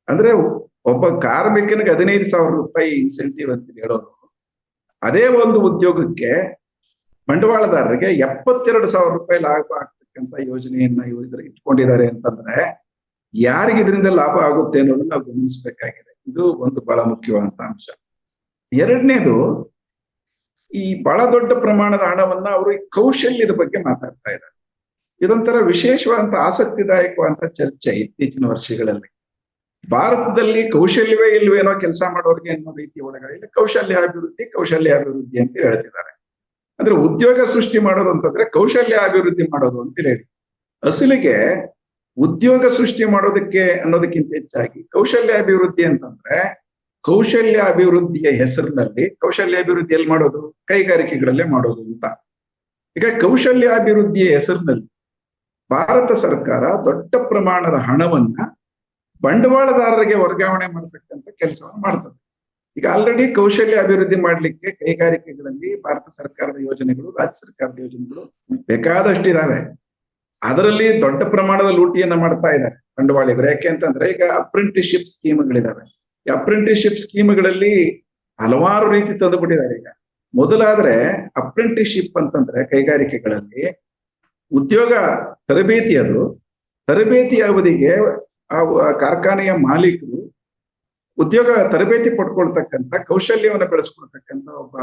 ಅಂದ್ರೆ ಒಬ್ಬ ಕಾರ್ಮಿಕನಿಗೆ 15,000 ರೂಪಾಯಿ ಇನ್ಸೆಂಟಿವ್ ಅಂತ ಹೇಳೋರು, ಅದೇ ಒಂದು ಉದ್ಯೋಗಕ್ಕೆ ಬಂಡವಾಳದಾರರಿಗೆ 72,000 ರೂಪಾಯಿ ಲಾಭ ಆಗ್ತಕ್ಕಂಥ ಯೋಜನೆಯನ್ನ ಇವರು ಇಟ್ಕೊಂಡಿದ್ದಾರೆ ಅಂತಂದ್ರೆ ಯಾರಿಗೆ ಇದರಿಂದ ಲಾಭ ಆಗುತ್ತೆ ಅನ್ನೋದನ್ನ ನಾವು ಗಮನಿಸಬೇಕಾಗಿದೆ. ಇದು ಒಂದು ಬಹಳ ಮುಖ್ಯವಾದಂತ ಅಂಶ. ಎರಡನೇದು, ಈ ಬಹಳ ದೊಡ್ಡ ಪ್ರಮಾಣದ ಹಣವನ್ನ ಅವರು ಈ ಕೌಶಲ್ಯದ ಬಗ್ಗೆ ಮಾತಾಡ್ತಾ ಇದ್ದಾರೆ. ಇದೊಂಥರ ವಿಶೇಷವಾದಂತ ಆಸಕ್ತಿದಾಯಕವಾದಂತ ಚರ್ಚೆ ಇತ್ತೀಚಿನ ವರ್ಷಗಳಲ್ಲಿ. ಭಾರತದಲ್ಲಿ ಕೌಶಲ್ಯವೇ ಇಲ್ವೇನೋ ಕೆಲಸ ಮಾಡೋರಿಗೆ ಅನ್ನೋ ರೀತಿ ಒಳಗಡೆ ಕೌಶಲ್ಯಾಭಿವೃದ್ಧಿ ಅಂತ ಹೇಳ್ತಿದ್ದಾರೆ. ಅಂದ್ರೆ ಉದ್ಯೋಗ ಸೃಷ್ಟಿ ಮಾಡೋದು ಅಂತಂದ್ರೆ ಕೌಶಲ್ಯಾಭಿವೃದ್ಧಿ ಮಾಡೋದು ಅಂತ ಹೇಳಿ, ಅಸಲಿಗೆ ಉದ್ಯೋಗ ಸೃಷ್ಟಿ ಮಾಡೋದಕ್ಕೆ ಅನ್ನೋದಕ್ಕಿಂತ ಹೆಚ್ಚಾಗಿ ಕೌಶಲ್ಯಾಭಿವೃದ್ಧಿ ಅಂತಂದ್ರೆ ಕೌಶಲ್ಯಾಭಿವೃದ್ಧಿಯ ಹೆಸರಿನಲ್ಲಿ ಕೌಶಲ್ಯಾಭಿವೃದ್ಧಿ ಎಲ್ಲಿ ಮಾಡೋದು, ಕೈಗಾರಿಕೆಗಳಲ್ಲೇ ಮಾಡೋದು ಅಂತ. ಈಗ ಕೌಶಲ್ಯಾಭಿವೃದ್ಧಿಯ ಹೆಸರಿನಲ್ಲಿ ಭಾರತ ಸರ್ಕಾರ ದೊಡ್ಡ ಪ್ರಮಾಣದ ಹಣವನ್ನ ಬಂಡವಾಳದಾರರಿಗೆ ವರ್ಗಾವಣೆ ಮಾಡತಕ್ಕಂಥ ಕೆಲಸವನ್ನು ಮಾಡ್ತದೆ. ಈಗ ಆಲ್ರೆಡಿ ಕೌಶಲ್ಯ ಅಭಿವೃದ್ಧಿ ಮಾಡ್ಲಿಕ್ಕೆ ಕೈಗಾರಿಕೆಗಳಲ್ಲಿ ಭಾರತ ಸರ್ಕಾರದ ಯೋಜನೆಗಳು, ರಾಜ್ಯ ಸರ್ಕಾರದ ಯೋಜನೆಗಳು ಬೇಕಾದಷ್ಟಿದಾವೆ. ಅದರಲ್ಲಿ ದೊಡ್ಡ ಪ್ರಮಾಣದ ಲೂಟಿಯನ್ನ ಮಾಡ್ತಾ ಇದ್ದಾರೆ ಬಂಡವಾಳಿಗರು. ಯಾಕೆ ಅಂತಂದ್ರೆ ಈಗ ಅಪ್ರೆಂಟಿಸ್ಶಿಪ್ ಸ್ಕೀಮ್ಗಳಿದಾವೆ. ಈ ಅಪ್ರೆಂಟಿಸ್ಶಿಪ್ ಸ್ಕೀಮ್ಗಳಲ್ಲಿ ಹಲವಾರು ರೀತಿ ತಂದುಬಿಟ್ಟಿದ್ದಾರೆ. ಈಗ ಮೊದಲಾದ್ರೆ ಅಪ್ರೆಂಟಿಸ್ಶಿಪ್ ಅಂತಂದ್ರೆ ಕೈಗಾರಿಕೆಗಳಲ್ಲಿ ಉದ್ಯೋಗ ತರಬೇತಿ ಅವಧಿಗೆ ಆ ಕಾರ್ಖಾನೆಯ ಮಾಲೀಕರು ಉದ್ಯೋಗ ತರಬೇತಿ ಪಡ್ಕೊಳ್ತಕ್ಕಂಥ ಕೌಶಲ್ಯವನ್ನು ಬೆಳೆಸ್ಕೊಳ್ತಕ್ಕಂಥ ಒಬ್ಬ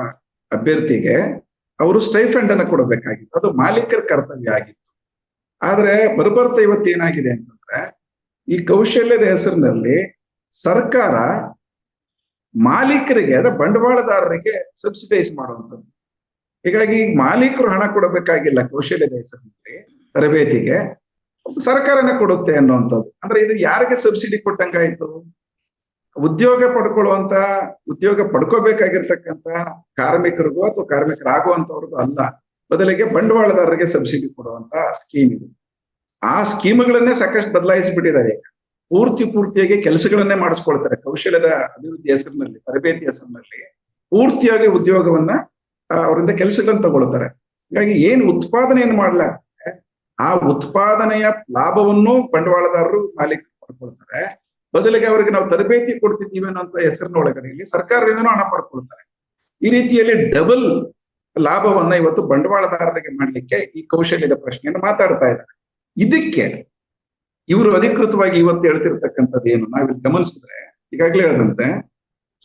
ಅಭ್ಯರ್ಥಿಗೆ ಅವರು ಸ್ಟೈಫಂಡ್ ಅನ್ನು ಕೊಡಬೇಕಾಗಿತ್ತು. ಅದು ಮಾಲೀಕರ ಕರ್ತವ್ಯ ಆಗಿತ್ತು. ಆದ್ರೆ ಬರ್ಬರ್ತಾ ಇವತ್ತು ಏನಾಗಿದೆ ಅಂತಂದ್ರೆ ಈ ಕೌಶಲ್ಯದ ಹೆಸರಿನಲ್ಲಿ ಸರ್ಕಾರ ಮಾಲೀಕರಿಗೆ, ಅಂದ್ರೆ ಬಂಡವಾಳದಾರರಿಗೆ ಸಬ್ಸಿಡೈಸ್ ಮಾಡುವಂಥದ್ದು. ಹೀಗಾಗಿ ಮಾಲೀಕರು ಹಣ ಕೊಡಬೇಕಾಗಿಲ್ಲ ಕೌಶಲ್ಯದ ಹೆಸರಿನಲ್ಲಿ ತರಬೇತಿಗೆ, ಸರ್ಕಾರನೇ ಕೊಡುತ್ತೆ ಅನ್ನುವಂಥದ್ದು. ಅಂದ್ರೆ ಇದು ಯಾರಿಗೆ ಸಬ್ಸಿಡಿ ಕೊಟ್ಟಂಗಾಯ್ತು? ಉದ್ಯೋಗ ಪಡ್ಕೋಬೇಕಾಗಿರ್ತಕ್ಕಂಥ ಕಾರ್ಮಿಕರಿಗೂ ಅಥವಾ ಕಾರ್ಮಿಕರಾಗುವಂತವ್ರಿಗೂ ಅಲ್ಲ, ಬದಲಿಗೆ ಬಂಡವಾಳದಾರರಿಗೆ ಸಬ್ಸಿಡಿ ಕೊಡುವಂತ ಸ್ಕೀಮ್ ಇದು. ಆ ಸ್ಕೀಮ್ಗಳನ್ನೇ ಸಾಕಷ್ಟು ಬದಲಾಯಿಸಿಬಿಟ್ಟಿದ್ದಾರೆ. ಪೂರ್ತಿಯಾಗಿ ಕೆಲಸಗಳನ್ನೇ ಮಾಡಿಸ್ಕೊಳ್ತಾರೆ. ಕೌಶಲ್ಯದ ಅಭಿವೃದ್ಧಿ ಹೆಸರಿನಲ್ಲಿ, ತರಬೇತಿ ಹೆಸರಿನಲ್ಲಿ ಪೂರ್ತಿಯಾಗಿ ಉದ್ಯೋಗವನ್ನ ಅವರಿಂದ ಕೆಲಸಗಳನ್ನ ತಗೊಳ್ತಾರೆ. ಹೀಗಾಗಿ ಏನು ಉತ್ಪಾದನೆಯನ್ನು ಮಾಡ್ಲಾಗ್ತದೆ ಆ ಉತ್ಪಾದನೆಯ ಲಾಭವನ್ನು ಬಂಡವಾಳದಾರರು ಮಾಲೀಕರು ಪಡ್ಕೊಳ್ತಾರೆ. ಬದಲಿಗೆ ಅವರಿಗೆ ನಾವು ತರಬೇತಿ ಕೊಡ್ತಿದ್ದೀವಿ ಅನ್ನೋಂಥ ಹೆಸರಿನ ಒಳಗಡೆಯಲ್ಲಿ ಸರ್ಕಾರದಿಂದನೂ ಹಣ ಪಡ್ಕೊಳ್ತಾರೆ. ಈ ರೀತಿಯಲ್ಲಿ ಡಬಲ್ ಲಾಭವನ್ನ ಇವತ್ತು ಬಂಡವಾಳದಾರರಿಗೆ ಮಾಡ್ಲಿಕ್ಕೆ ಈ ಕೌಶಲ್ಯದ ಪ್ರಶ್ನೆಯನ್ನು ಮಾತಾಡ್ತಾ ಇದ್ದಾರೆ. ಇದಕ್ಕೆ ಇವರು ಅಧಿಕೃತವಾಗಿ ಇವತ್ತು ಹೇಳ್ತಿರ್ತಕ್ಕಂಥದ್ದು ಏನು ನಾವಿಲ್ಲಿ ಗಮನಿಸಿದ್ರೆ, ಈಗಾಗಲೇ ಹೇಳಿದಂತೆ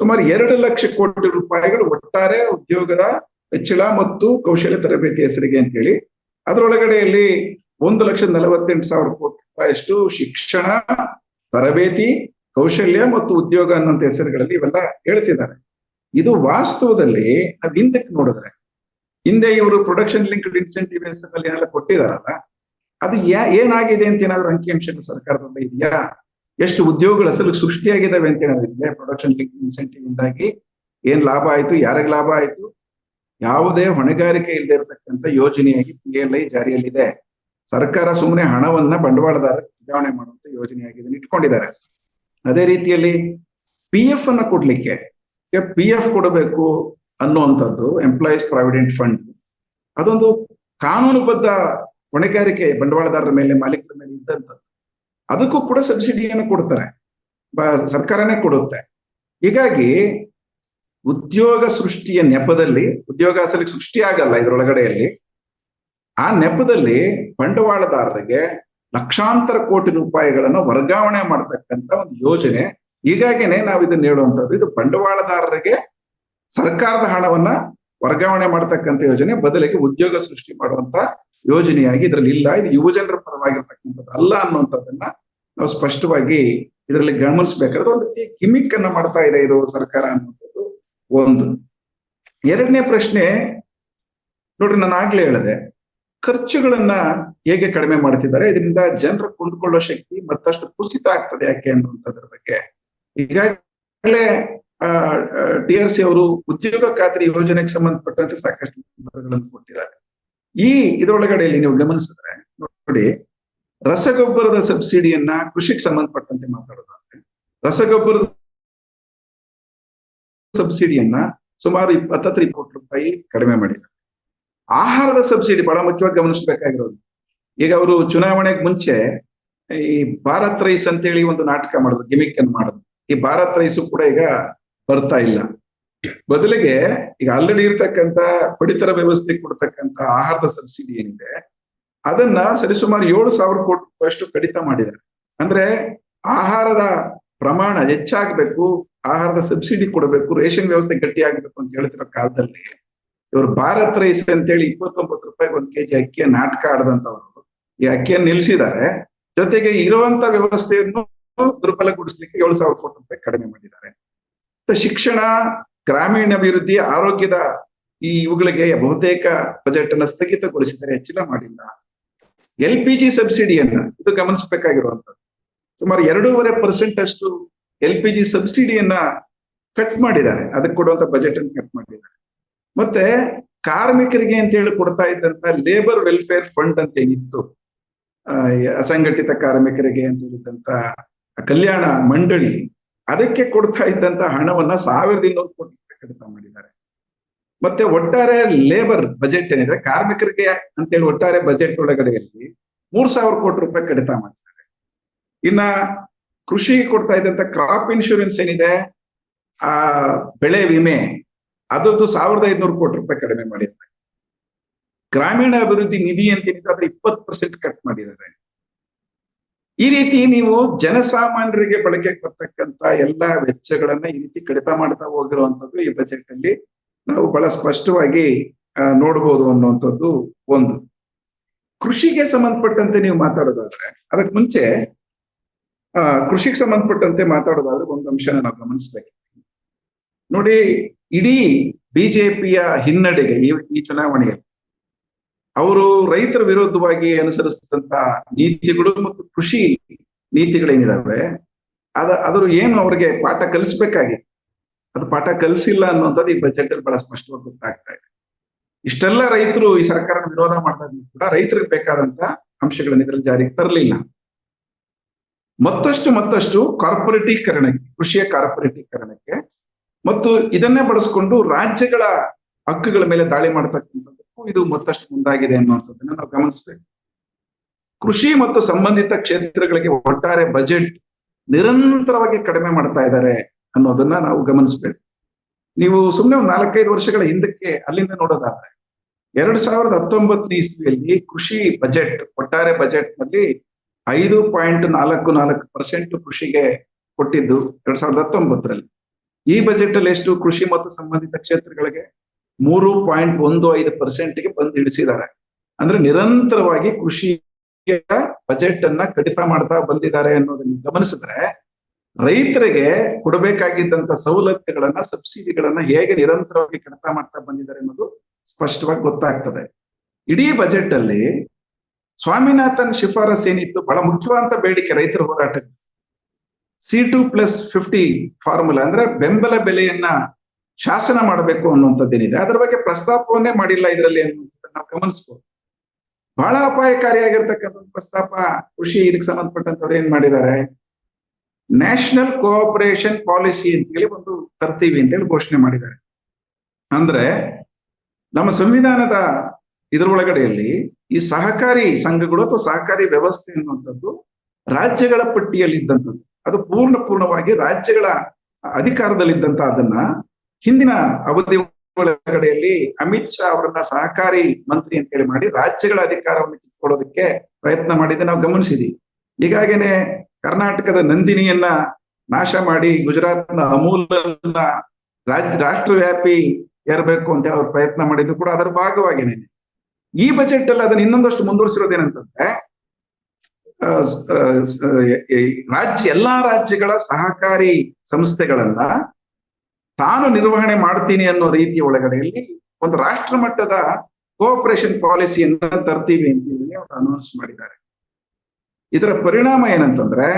ಸುಮಾರು 2 ಲಕ್ಷ ಕೋಟಿ ರೂಪಾಯಿಗಳು ಒಟ್ಟಾರೆ ಉದ್ಯೋಗದ ಹೆಚ್ಚಳ ಮತ್ತು ಕೌಶಲ್ಯ ತರಬೇತಿ ಹೆಸರಿಗೆ ಅಂತ ಹೇಳಿ, ಅದರೊಳಗಡೆಯಲ್ಲಿ 1,48,000 ಕೋಟಿ ರೂಪಾಯಿಯಷ್ಟು ಶಿಕ್ಷಣ, ತರಬೇತಿ, ಕೌಶಲ್ಯ ಮತ್ತು ಉದ್ಯೋಗ ಅನ್ನೋಂಥ ಹೆಸರುಗಳಲ್ಲಿ ಇವೆಲ್ಲ ಹೇಳ್ತಿದ್ದಾರೆ. ಇದು ವಾಸ್ತವದಲ್ಲಿ ನಾವು ಹಿಂದಕ್ಕೆ ನೋಡಿದ್ರೆ, ಹಿಂದೆ ಇವರು ಪ್ರೊಡಕ್ಷನ್ ಲಿಂಕ್ಡ್ ಇನ್ಸೆಂಟಿವ್ ಹೆಸರಲ್ಲಿ ಏನೆಲ್ಲ ಕೊಟ್ಟಿದಾರಲ್ಲ, ಅದು ಏನಾಗಿದೆ ಅಂತ ಏನಾದ್ರು ಅಂಕಿಅಂಶಗಳು ಸರ್ಕಾರದಲ್ಲಿ ಇದೆಯಾ? ಎಷ್ಟು ಉದ್ಯೋಗಗಳು ಅಸಲು ಸೃಷ್ಟಿಯಾಗಿದ್ದಾವೆ ಅಂತ ಏನಾದ್ರೆ ಪ್ರೊಡಕ್ಷನ್ ಲಿಂಕ್ಡ್ ಇನ್ಸೆಂಟಿವ್ ಇಂದಾಗಿ ಏನ್ ಲಾಭ ಆಯ್ತು, ಯಾರಿಗೆ ಲಾಭ ಆಯ್ತು? ಯಾವುದೇ ಹೊಣೆಗಾರಿಕೆ ಇಲ್ಲದೆ ಇರತಕ್ಕಂಥ ಯೋಜನೆಯಾಗಿ PLI ಜಾರಿಯಲ್ಲಿದೆ. ಸರ್ಕಾರ ಸುಮ್ಮನೆ ಹಣವನ್ನ ಬಂಡವಾಳದಾರ ವರ್ಗಾವಣೆ ಮಾಡುವಂತ ಯೋಜನೆಯಾಗಿ ಇಟ್ಕೊಂಡಿದ್ದಾರೆ. ಅದೇ ರೀತಿಯಲ್ಲಿ PF ಅನ್ನ ಕೊಡ್ಲಿಕ್ಕೆ, PF ಕೊಡಬೇಕು ಅನ್ನುವಂಥದ್ದು ಎಂಪ್ಲಾಯೀಸ್ ಪ್ರಾವಿಡೆಂಟ್ ಫಂಡ್, ಅದೊಂದು ಕಾನೂನುಬದ್ಧ ಹೊಣೆಗಾರಿಕೆ ಬಂಡವಾಳದಾರರ ಮೇಲೆ, ಮಾಲೀಕರ ಮೇಲೆ ಇದ್ದಂಥದ್ದು. ಅದಕ್ಕೂ ಕೂಡ ಸಬ್ಸಿಡಿಯನ್ನು ಕೊಡ್ತಾರೆ, ಸರ್ಕಾರನೇ ಕೊಡುತ್ತೆ. ಹೀಗಾಗಿ ಉದ್ಯೋಗ ಸೃಷ್ಟಿಯ ನೆಪದಲ್ಲಿ, ಉದ್ಯೋಗ ಅಸಲಿ ಸೃಷ್ಟಿ ಆಗಲ್ಲ ಇದರೊಳಗಡೆಯಲ್ಲಿ, ಆ ನೆಪದಲ್ಲಿ ಬಂಡವಾಳದಾರರಿಗೆ ಲಕ್ಷಾಂತರ ಕೋಟಿ ರೂಪಾಯಿಗಳನ್ನು ವರ್ಗಾವಣೆ ಮಾಡ್ತಕ್ಕಂಥ ಒಂದು ಯೋಜನೆ. ಹೀಗಾಗಿನೇ ನಾವು ಇದನ್ನ ಹೇಳುವಂಥದ್ದು, ಇದು ಬಂಡವಾಳದಾರರಿಗೆ ಸರ್ಕಾರದ ಹಣವನ್ನ ವರ್ಗಾವಣೆ ಮಾಡ್ತಕ್ಕಂಥ ಯೋಜನೆ, ಬದಲಿಗೆ ಉದ್ಯೋಗ ಸೃಷ್ಟಿ ಮಾಡುವಂತ ಯೋಜನೆಯಾಗಿ ಇದರಲ್ಲಿ ಇಲ್ಲ. ಇದು ಯುವಜನರ ಪರವಾಗಿರ್ತಕ್ಕಂಥದ್ದು ಅಲ್ಲ ಅನ್ನುವಂಥದ್ದನ್ನ ನಾವು ಸ್ಪಷ್ಟವಾಗಿ ಇದರಲ್ಲಿ ಗಮನಿಸ್ಬೇಕಾದ್ರೆ ಒಂದು ರೀತಿ ಗಿಮಿಕ್ ಅನ್ನ ಮಾಡ್ತಾ ಇದೆ ಇದು ಸರ್ಕಾರ ಅನ್ನುವಂಥದ್ದು ಒಂದು. ಎರಡನೇ ಪ್ರಶ್ನೆ ನೋಡ್ರಿ, ನಾನು ಆಗ್ಲೇ ಹೇಳಿದೆ, ಖರ್ಚುಗಳನ್ನ ಹೇಗೆ ಕಡಿಮೆ ಮಾಡ್ತಿದ್ದಾರೆ, ಇದರಿಂದ ಜನರ ಕೊಂಡುಕೊಳ್ಳೋ ಶಕ್ತಿ ಮತ್ತಷ್ಟು ಕುಸಿತ ಆಗ್ತದೆ ಯಾಕೆ ಅನ್ನುವಂಥದ್ರ ಬಗ್ಗೆ ಈಗಾಗಲೇ TRC ಅವರು ಉದ್ಯೋಗ ಖಾತ್ರಿ ಯೋಜನೆಗೆ ಸಂಬಂಧಪಟ್ಟಂತೆ ಸಾಕಷ್ಟು ವಿವರಗಳನ್ನು ಕೊಟ್ಟಿದ್ದಾರೆ. ಈ ಇದರೊಳಗಡೆಯಲ್ಲಿ ನೀವು ಗಮನಿಸಿದ್ರೆ ನೋಡಿ, ರಸಗೊಬ್ಬರದ ಸಬ್ಸಿಡಿಯನ್ನ ಕೃಷಿಗೆ ಸಂಬಂಧಪಟ್ಟಂತೆ ಮಾತಾಡೋದಾದ್ರೆ ರಸಗೊಬ್ಬರದ ಸಬ್ಸಿಡಿಯನ್ನ ಸುಮಾರು 20-20 ಕೋಟಿ ರೂಪಾಯಿ ಕಡಿಮೆ ಮಾಡಿದ್ದಾರೆ. ಆಹಾರದ ಸಬ್ಸಿಡಿ ಬಹಳ ಮುಖ್ಯವಾಗಿ ಗಮನಿಸಬೇಕಾಗಿರೋದು, ಈಗ ಅವರು ಚುನಾವಣೆಗೆ ಮುಂಚೆ ಈ ಭಾರತ್ ರೈಸ್ ಅಂತೇಳಿ ಒಂದು ನಾಟಕ ಮಾಡೋದು, ಗಿಮಿಕ್ ಅನ್ನು ಮಾಡೋದು. ಈ ಭಾರತ್ ರೈಸು ಕೂಡ ಈಗ ಬರ್ತಾ ಇಲ್ಲ. ಬದಲಿಗೆ ಈಗ ಆಲ್ರೆಡಿ ಇರ್ತಕ್ಕಂಥ ಪಡಿತರ ವ್ಯವಸ್ಥೆ ಕೊಡ್ತಕ್ಕಂಥ ಆಹಾರದ ಸಬ್ಸಿಡಿ ಏನಿದೆ ಅದನ್ನ ಸರಿಸುಮಾರು 7,000 ಕೋಟಿ ರೂಪಾಯಿಯಷ್ಟು ಕಡಿತ ಮಾಡಿದ್ದಾರೆ. ಅಂದ್ರೆ ಆಹಾರದ ಪ್ರಮಾಣ ಹೆಚ್ಚಾಗಬೇಕು, ಆಹಾರದ ಸಬ್ಸಿಡಿ ಕೊಡಬೇಕು, ರೇಷನ್ ವ್ಯವಸ್ಥೆ ಗಟ್ಟಿ ಆಗ್ಬೇಕು ಅಂತ ಹೇಳ್ತಿರೋ ಕಾಲದಲ್ಲಿ ಇವರು ಭಾರತ್ ರೈಸ್ ಅಂತೇಳಿ 29 ರೂಪಾಯಿ 1 kg ಅಕ್ಕಿಯ ನಾಟಕ ಆಡದಂತವರು ಈ ಅಕ್ಕಿಯನ್ನು ನಿಲ್ಲಿಸಿದ್ದಾರೆ. ಜೊತೆಗೆ ಇರುವಂತ ವ್ಯವಸ್ಥೆಯನ್ನು ದುರ್ಬಲಗೊಳಿಸಲಿಕ್ಕೆ 7,000 ಕೋಟಿ ರೂಪಾಯಿ ಕಡಿಮೆ ಮಾಡಿದ್ದಾರೆ. ಶಿಕ್ಷಣ, ಗ್ರಾಮೀಣಾಭಿವೃದ್ಧಿ, ಆರೋಗ್ಯದ ಇವುಗಳಿಗೆ ಬಹುತೇಕ ಬಜೆಟ್ ಅನ್ನ ಸ್ಥಗಿತಗೊಳಿಸಿದರೆ, ಹೆಚ್ಚಿನ ಮಾಡಿಲ್ಲ. LPG ಸಬ್ಸಿಡಿಯನ್ನ ಇದು ಗಮನಿಸಬೇಕಾಗಿರುವಂತದ್ದು, ಸುಮಾರು 2.5% ಅಷ್ಟು LPG ಸಬ್ಸಿಡಿಯನ್ನ ಕಟ್ ಮಾಡಿದ್ದಾರೆ, ಅದಕ್ಕೆ ಕೊಡುವಂತ ಬಜೆಟ್ ಅನ್ನು ಕಟ್ ಮಾಡಿದ್ದಾರೆ. ಮತ್ತೆ ಕಾರ್ಮಿಕರಿಗೆ ಅಂತ ಹೇಳಿ ಕೊಡ್ತಾ ಇದ್ದಂತ ಲೇಬರ್ ವೆಲ್ಫೇರ್ ಫಂಡ್ ಅಂತ ಏನಿತ್ತು, ಅಸಂಘಟಿತ ಕಾರ್ಮಿಕರಿಗೆ ಅಂತ ಹೇಳಿದಂತ ಕಲ್ಯಾಣ ಮಂಡಳಿ, ಅದಕ್ಕೆ ಕೊಡ್ತಾ ಇದ್ದಂತ ಹಣವನ್ನ 1,200 ಕೋಟಿ ರೂಪಾಯಿ ಕಡಿತ ಮಾಡಿದ್ದಾರೆ. ಮತ್ತೆ ಒಟ್ಟಾರೆ ಲೇಬರ್ ಬಜೆಟ್ ಏನಿದೆ ಕಾರ್ಮಿಕರಿಗೆ ಅಂತೇಳಿ ಒಟ್ಟಾರೆ ಬಜೆಟ್ ಒಳಗಡೆಯಲ್ಲಿ 3,000 ಕೋಟಿ ರೂಪಾಯಿ ಕಡಿತ ಮಾಡಿದ್ದಾರೆ. ಇನ್ನ ಕೃಷಿಗೆ ಕೊಡ್ತಾ ಇದ್ದಂತ ಕ್ರಾಪ್ ಇನ್ಶೂರೆನ್ಸ್ ಏನಿದೆ, ಆ ಬೆಳೆ ವಿಮೆ, ಅದದ್ದು 1,500 ಕೋಟಿ ರೂಪಾಯಿ ಕಡಿಮೆ ಮಾಡಿದ್ದಾರೆ. ಗ್ರಾಮೀಣ ಅಭಿವೃದ್ಧಿ ನಿಧಿ ಅಂತ ಏನಿದೆ ಅದ್ರ 20% ಕಟ್ ಮಾಡಿದ್ದಾರೆ. ಈ ರೀತಿ ನೀವು ಜನಸಾಮಾನ್ಯರಿಗೆ ಬಳಕೆಗೆ ಬರ್ತಕ್ಕಂತ ಎಲ್ಲಾ ವೆಚ್ಚಗಳನ್ನ ಈ ರೀತಿ ಕಡಿತ ಮಾಡ್ತಾ ಹೋಗಿರುವಂತದ್ದು ಈ ಬಜೆಟ್ ಅಲ್ಲಿ ನಾವು ಬಹಳ ಸ್ಪಷ್ಟವಾಗಿ ನೋಡ್ಬೋದು ಅನ್ನುವಂಥದ್ದು ಒಂದು. ಕೃಷಿಗೆ ಸಂಬಂಧಪಟ್ಟಂತೆ ನೀವು ಮಾತಾಡೋದಾದ್ರೆ, ಅದಕ್ಕೆ ಮುಂಚೆ ಕೃಷಿಗೆ ಸಂಬಂಧಪಟ್ಟಂತೆ ಮಾತಾಡೋದಾದ್ರೆ ಒಂದು ಅಂಶನ ನಾವು ಗಮನಿಸ್ಬೇಕು ನೋಡಿ. ಇಡೀ ಬಿಜೆಪಿಯ ಹಿನ್ನಡೆಗೆ ಈ ಚುನಾವಣೆಯಲ್ಲಿ ಅವರು ರೈತರ ವಿರೋಧವಾಗಿ ಅನುಸರಿಸಿದಂತ ನೀತಿಗಳು ಮತ್ತು ಕೃಷಿ ನೀತಿಗಳೇನಿದಾವೆ ಅದ್ರ ಏನು ಅವ್ರಿಗೆ ಪಾಠ ಕಲಿಸ್ಬೇಕಾಗಿತ್ತು, ಅದು ಪಾಠ ಕಲಿಸಿಲ್ಲ ಅನ್ನುವಂಥದ್ದು ಈ ಬಜೆಟ್ ಅಲ್ಲಿ ಬಹಳ ಸ್ಪಷ್ಟವಾಗಿ ಗೊತ್ತಾಗ್ತಾ ಇದೆ. ಇಷ್ಟೆಲ್ಲ ರೈತರು ಈ ಸರ್ಕಾರ ವಿರೋಧ ಮಾಡಿದಾಗ್ಲೂ ಕೂಡ ರೈತರಿಗೆ ಬೇಕಾದಂತ ಅಂಶಗಳನ್ನ ಇದರಲ್ಲಿ ಜಾರಿಗೆ ತರಲಿಲ್ಲ. ಮತ್ತಷ್ಟು ಕಾರ್ಪೊರೇಟೀಕರಣಕ್ಕೆ, ಕೃಷಿಯ ಕಾರ್ಪೊರೇಟೀಕರಣಕ್ಕೆ ಮತ್ತು ಇದನ್ನೇ ಬಳಸ್ಕೊಂಡು ರಾಜ್ಯಗಳ ಹಕ್ಕುಗಳ ಮೇಲೆ ದಾಳಿ ಮಾಡತಕ್ಕಂಥದ್ದಕ್ಕೂ ಇದು ಮತ್ತಷ್ಟು ಮುಂದಾಗಿದೆ ಅನ್ನುವಂಥದ್ದನ್ನ ನಾವು ಗಮನಿಸ್ಬೇಕು. ಕೃಷಿ ಮತ್ತು ಸಂಬಂಧಿತ ಕ್ಷೇತ್ರಗಳಿಗೆ ಒಟ್ಟಾರೆ ಬಜೆಟ್ ನಿರಂತರವಾಗಿ ಕಡಿಮೆ ಮಾಡ್ತಾ ಇದ್ದಾರೆ ಅನ್ನೋದನ್ನ ನಾವು ಗಮನಿಸ್ಬೇಕು. ನೀವು ಸುಮ್ಮನೆ ಒಂದು 4-5 ವರ್ಷಗಳ ಹಿಂದಕ್ಕೆ ಅಲ್ಲಿಂದ ನೋಡೋದಾದ್ರೆ 2019 ಇಸ್ವಿಯಲ್ಲಿ ಕೃಷಿ ಬಜೆಟ್, ಒಟ್ಟಾರೆ ಬಜೆಟ್ ನಲ್ಲಿ 5.44% ಕೃಷಿಗೆ ಕೊಟ್ಟಿದ್ದು 2019ರಲ್ಲಿ. ಈ ಬಜೆಟ್ ಅಲ್ಲಿ ಎಷ್ಟು ಕೃಷಿ ಮತ್ತು ಸಂಬಂಧಿತ ಕ್ಷೇತ್ರಗಳಿಗೆ 3.15%ಗೆ ಬಂದು ಇಳಿಸಿದ್ದಾರೆ. ಅಂದ್ರೆ ನಿರಂತರವಾಗಿ ಕೃಷಿಯ ಬಜೆಟ್ ಅನ್ನ ಕಡಿತ ಮಾಡ್ತಾ ಬಂದಿದ್ದಾರೆ ಅನ್ನೋದನ್ನ ಗಮನಿಸಿದ್ರೆ ರೈತರಿಗೆ ಕೊಡಬೇಕಾಗಿದ್ದಂತ ಸವಲತ್ತುಗಳನ್ನ, ಸಬ್ಸಿಡಿಗಳನ್ನ ಹೇಗೆ ನಿರಂತರವಾಗಿ ಕಡಿತ ಮಾಡ್ತಾ ಬಂದಿದ್ದಾರೆ ಅನ್ನೋದು ಸ್ಪಷ್ಟವಾಗಿ ಗೊತ್ತಾಗ್ತದೆ. ಇಡೀ ಬಜೆಟ್ ಅಲ್ಲಿ ಸ್ವಾಮಿನಾಥನ್ ಶಿಫಾರಸ್ ಏನಿತ್ತು, ಬಹಳ ಮುಖ್ಯವಾದ ಬೇಡಿಕೆ ರೈತರ ಹೋರಾಟಕ್ಕೆ, C2+50 ಫಾರ್ಮುಲಾ, ಅಂದ್ರೆ ಬೆಂಬಲ ಬೆಲೆಯನ್ನ ಶಾಸನ ಮಾಡಬೇಕು ಅನ್ನುವಂಥದ್ದೇನಿದೆ, ಅದರ ಬಗ್ಗೆ ಪ್ರಸ್ತಾಪವನ್ನೇ ಮಾಡಿಲ್ಲ ಇದರಲ್ಲಿ ಅನ್ನುವಂಥದ್ದನ್ನ ನಾವು ಗಮನಿಸ್ಬೋದು. ಬಹಳ ಅಪಾಯಕಾರಿಯಾಗಿರ್ತಕ್ಕಂಥ ಪ್ರಸ್ತಾಪ ಕೃಷಿ ಇದಕ್ಕೆ ಸಂಬಂಧಪಟ್ಟಂತವ್ರು ಏನ್ ಮಾಡಿದ್ದಾರೆ, ನ್ಯಾಷನಲ್ ಕೋಆಪರೇಷನ್ ಪಾಲಿಸಿ ಅಂತೇಳಿ ಒಂದು ತರ್ತೀವಿ ಅಂತೇಳಿ ಘೋಷಣೆ ಮಾಡಿದ್ದಾರೆ. ಅಂದ್ರೆ ನಮ್ಮ ಸಂವಿಧಾನದ ಇದರೊಳಗಡೆಯಲ್ಲಿ ಈ ಸಹಕಾರಿ ಸಂಘಗಳು ಅಥವಾ ಸಹಕಾರಿ ವ್ಯವಸ್ಥೆ ಅನ್ನುವಂಥದ್ದು ರಾಜ್ಯಗಳ ಪಟ್ಟಿಯಲ್ಲಿ ಇದ್ದಂಥದ್ದು, ಅದು ಪೂರ್ಣವಾಗಿ ರಾಜ್ಯಗಳ ಅಧಿಕಾರದಲ್ಲಿದ್ದಂತ ಅದನ್ನ ಹಿಂದಿನ ಅವಧಿ ಒಳಗಡೆಯಲ್ಲಿ ಅಮಿತ್ ಶಾ ಅವರನ್ನ ಸಹಕಾರಿ ಮಂತ್ರಿ ಅಂತೇಳಿ ಮಾಡಿ ರಾಜ್ಯಗಳ ಅಧಿಕಾರವನ್ನು ಕಿತ್ಕೊಳ್ಳೋದಕ್ಕೆ ಪ್ರಯತ್ನ ಮಾಡಿದ್ದು ನಾವು ಗಮನಿಸಿದೀವಿ. ಹೀಗಾಗಿನೇ ಕರ್ನಾಟಕದ ನಂದಿನಿಯನ್ನ ನಾಶ ಮಾಡಿ ಗುಜರಾತ್ನ ಅಮೂಲನ್ನ ರಾಷ್ಟ್ರವ್ಯಾಪಿ ಏರ್ಬೇಕು ಅಂತ ಅವ್ರು ಪ್ರಯತ್ನ ಮಾಡಿದ್ದು ಕೂಡ ಅದರ ಭಾಗವಾಗಿನೇ. ಈ ಬಜೆಟ್ ಅಲ್ಲಿ ಅದನ್ನ ಇನ್ನೊಂದಷ್ಟು ಮುಂದುವರಿಸಿರೋದೇನಂತಂದ್ರೆ ಎಲ್ಲಾ ರಾಜ್ಯಗಳ ಸಹಕಾರಿ ಸಂಸ್ಥೆಗಳನ್ನ ತಾನು ನಿರ್ವಹಣೆ ಮಾಡ್ತೀನಿ ಅನ್ನೋ ರೀತಿಯ ಒಳಗಡೆಯಲ್ಲಿ ಒಂದು ರಾಷ್ಟ್ರ ಮಟ್ಟದ ಕೋಆಪರೇಷನ್ ಪಾಲಿಸಿಯನ್ನ ತರ್ತೀವಿ ಅಂತ ಹೇಳಿ ಅವರು ಅನೌನ್ಸ್ ಮಾಡಿದ್ದಾರೆ. ಇದರ ಪರಿಣಾಮ ಏನಂತಂದ್ರೆ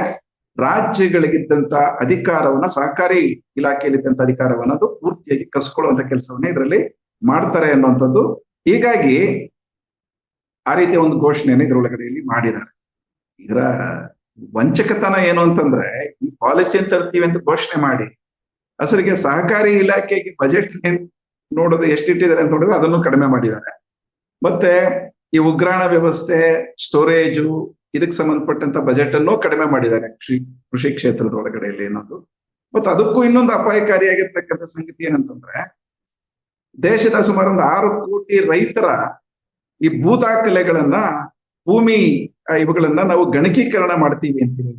ರಾಜ್ಯಗಳಿಗಿದ್ದಂತ ಅಧಿಕಾರವನ್ನ, ಸಹಕಾರಿ ಇಲಾಖೆಯಲ್ಲಿದ್ದಂತ ಅಧಿಕಾರವನ್ನ ಅದು ಪೂರ್ತಿಯಾಗಿ ಕಸ್ಕೊಳ್ಳುವಂತ ಕೆಲಸವನ್ನ ಇದರಲ್ಲಿ ಮಾಡ್ತಾರೆ ಅನ್ನುವಂಥದ್ದು. ಹೀಗಾಗಿ ಆ ರೀತಿಯ ಒಂದು ಘೋಷಣೆಯನ್ನು ಇದರೊಳಗಡೆಯಲ್ಲಿ ಮಾಡಿದ್ದಾರೆ. ಇದರ ವಂಚಕತನ ಏನು ಅಂತಂದ್ರೆ ಈ ಪಾಲಿಸಿ ಅಂತ ತರ್ತೀವಿ ಅಂತ ಘೋಷಣೆ ಮಾಡಿ ಅಸಲಿಗೆ ಸಹಕಾರಿ ಇಲಾಖೆಗೆ ಬಜೆಟ್ ನೋಡೋದು ಎಷ್ಟಿಟ್ಟಿದ್ದಾರೆ ಅಂತ ನೋಡಿದ್ರೆ ಅದನ್ನು ಕಡಿಮೆ ಮಾಡಿದ್ದಾರೆ. ಮತ್ತೆ ಈ ಉಗ್ರಾಣ ವ್ಯವಸ್ಥೆ, ಸ್ಟೋರೇಜು, ಇದಕ್ಕೆ ಸಂಬಂಧಪಟ್ಟಂತ ಬಜೆಟ್ ಅನ್ನು ಕಡಿಮೆ ಮಾಡಿದ್ದಾರೆ ಕೃಷಿ ಕ್ಷೇತ್ರದ ಒಳಗಡೆಯಲ್ಲಿ ಅನ್ನೋದು. ಮತ್ತು ಅದಕ್ಕೂ ಇನ್ನೊಂದು ಅಪಾಯಕಾರಿಯಾಗಿರ್ತಕ್ಕಂಥ ಸಂಗತಿ ಏನಂತಂದ್ರೆ ದೇಶದ ಸುಮಾರು ಒಂದು 6 ಕೋಟಿ ರೈತರ ಈ ಭೂ ದಾಖಲೆಗಳನ್ನ, ಭೂಮಿ ಇವುಗಳನ್ನ ನಾವು ಗಣಕೀಕರಣ ಮಾಡ್ತೀವಿ ಅಂತೀವಿ.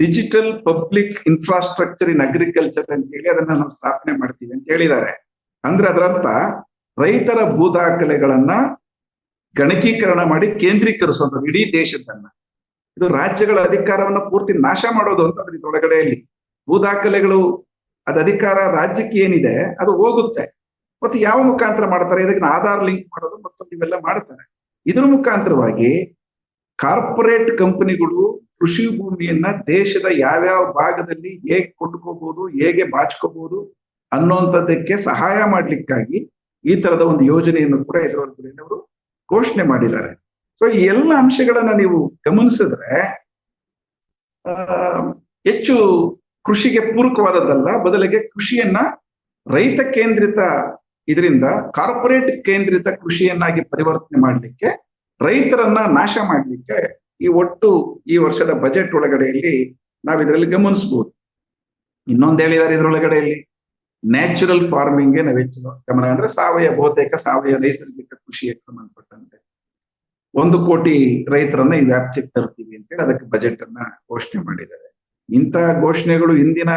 Digital public infrastructure in agriculture ಅಂತ ಹೇಳಿ ಅದನ್ನ ನಾವು ಸ್ಥಾಪನೆ ಮಾಡ್ತೀವಿ ಅಂತ ಹೇಳಿದ್ದಾರೆ. ಅಂದ್ರೆ ಅದರರ್ಥ ರೈತರ ಭೂ ದಾಖಲೆಗಳನ್ನ ಗಣಕೀಕರಣ ಮಾಡಿ ಕೇಂದ್ರೀಕರಿಸುವಂಥದ್ದು ಇಡೀ ದೇಶದನ್ನ. ಇದು ರಾಜ್ಯಗಳ ಅಧಿಕಾರವನ್ನ ಪೂರ್ತಿ ನಾಶ ಮಾಡೋದು ಅಂತ ಅದ್ರ ಒಳಗಡೆಯಲ್ಲಿ ಭೂ ದಾಖಲೆಗಳು, ಅದ ಅಧಿಕಾರ ರಾಜ್ಯಕ್ಕೆ ಏನಿದೆ ಅದು ಹೋಗುತ್ತೆ. ಮತ್ತೆ ಯಾವ ಮುಖಾಂತರ ಮಾಡ್ತಾರೆ? ಇದಕ್ಕೆ ಆಧಾರ್ ಲಿಂಕ್ ಮಾಡೋದು ಮತ್ತೊಂದು ಇವೆಲ್ಲ ಮಾಡ್ತಾರೆ. ಇದ್ರ ಮುಖಾಂತರವಾಗಿ ಕಾರ್ಪೊರೇಟ್ ಕಂಪನಿಗಳು ಕೃಷಿ ಭೂಮಿಯನ್ನ ದೇಶದ ಯಾವ್ಯಾವ ಭಾಗದಲ್ಲಿ ಹೇಗೆ ಕೊಂಡ್ಕೋಬಹುದು, ಹೇಗೆ ಬಾಚ್ಕೋಬಹುದು ಅನ್ನುವಂಥದ್ದಕ್ಕೆ ಸಹಾಯ ಮಾಡ್ಲಿಕ್ಕಾಗಿ ಈ ತರದ ಒಂದು ಯೋಜನೆಯನ್ನು ಕೂಡ ಇದರೊಳಗಡೆ ಅವರು ಘೋಷಣೆ ಮಾಡಿದ್ದಾರೆ. ಸೊ ಈ ಎಲ್ಲ ಅಂಶಗಳನ್ನ ನೀವು ಗಮನಿಸಿದ್ರೆ ಹೆಚ್ಚು ಕೃಷಿಗೆ ಪೂರಕವಾದದ್ದಲ್ಲ, ಬದಲಿಗೆ ಕೃಷಿಯನ್ನ ರೈತ ಕೇಂದ್ರಿತ ಇದರಿಂದ ಕಾರ್ಪೊರೇಟ್ ಕೇಂದ್ರಿತ ಕೃಷಿಯನ್ನಾಗಿ ಪರಿವರ್ತನೆ ಮಾಡಲಿಕ್ಕೆ, ರೈತರನ್ನ ನಾಶ ಮಾಡಲಿಕ್ಕೆ ಈ ವರ್ಷದ ಬಜೆಟ್ ಒಳಗಡೆಯಲ್ಲಿ ನಾವು ಇದರಲ್ಲಿ ಗಮನಿಸಬಹುದು. ಇನ್ನೊಂದು ಹೇಳಿದ್ದಾರೆ ಇದರೊಳಗಡೆಯಲ್ಲಿ ನ್ಯಾಚುರಲ್ ಫಾರ್ಮಿಂಗ್ಗೆ ನಾವು ಹೆಚ್ಚು ಗಮನ, ಅಂದ್ರೆ ಬಹುತೇಕ ಸಾವಯವ ನೈಸರ್ಗಿಕ ಕೃಷಿಗೆ ಸಂಬಂಧಪಟ್ಟಂತೆ 1 ಕೋಟಿ ರೈತರನ್ನ ಈ ವ್ಯಾಪ್ತಿಗೆ ತರ್ತೀವಿ ಅಂತೇಳಿ ಅದಕ್ಕೆ ಬಜೆಟ್ ಅನ್ನ ಘೋಷಣೆ ಮಾಡಿದ್ದಾರೆ. ಇಂತಹ ಘೋಷಣೆಗಳು ಹಿಂದಿನ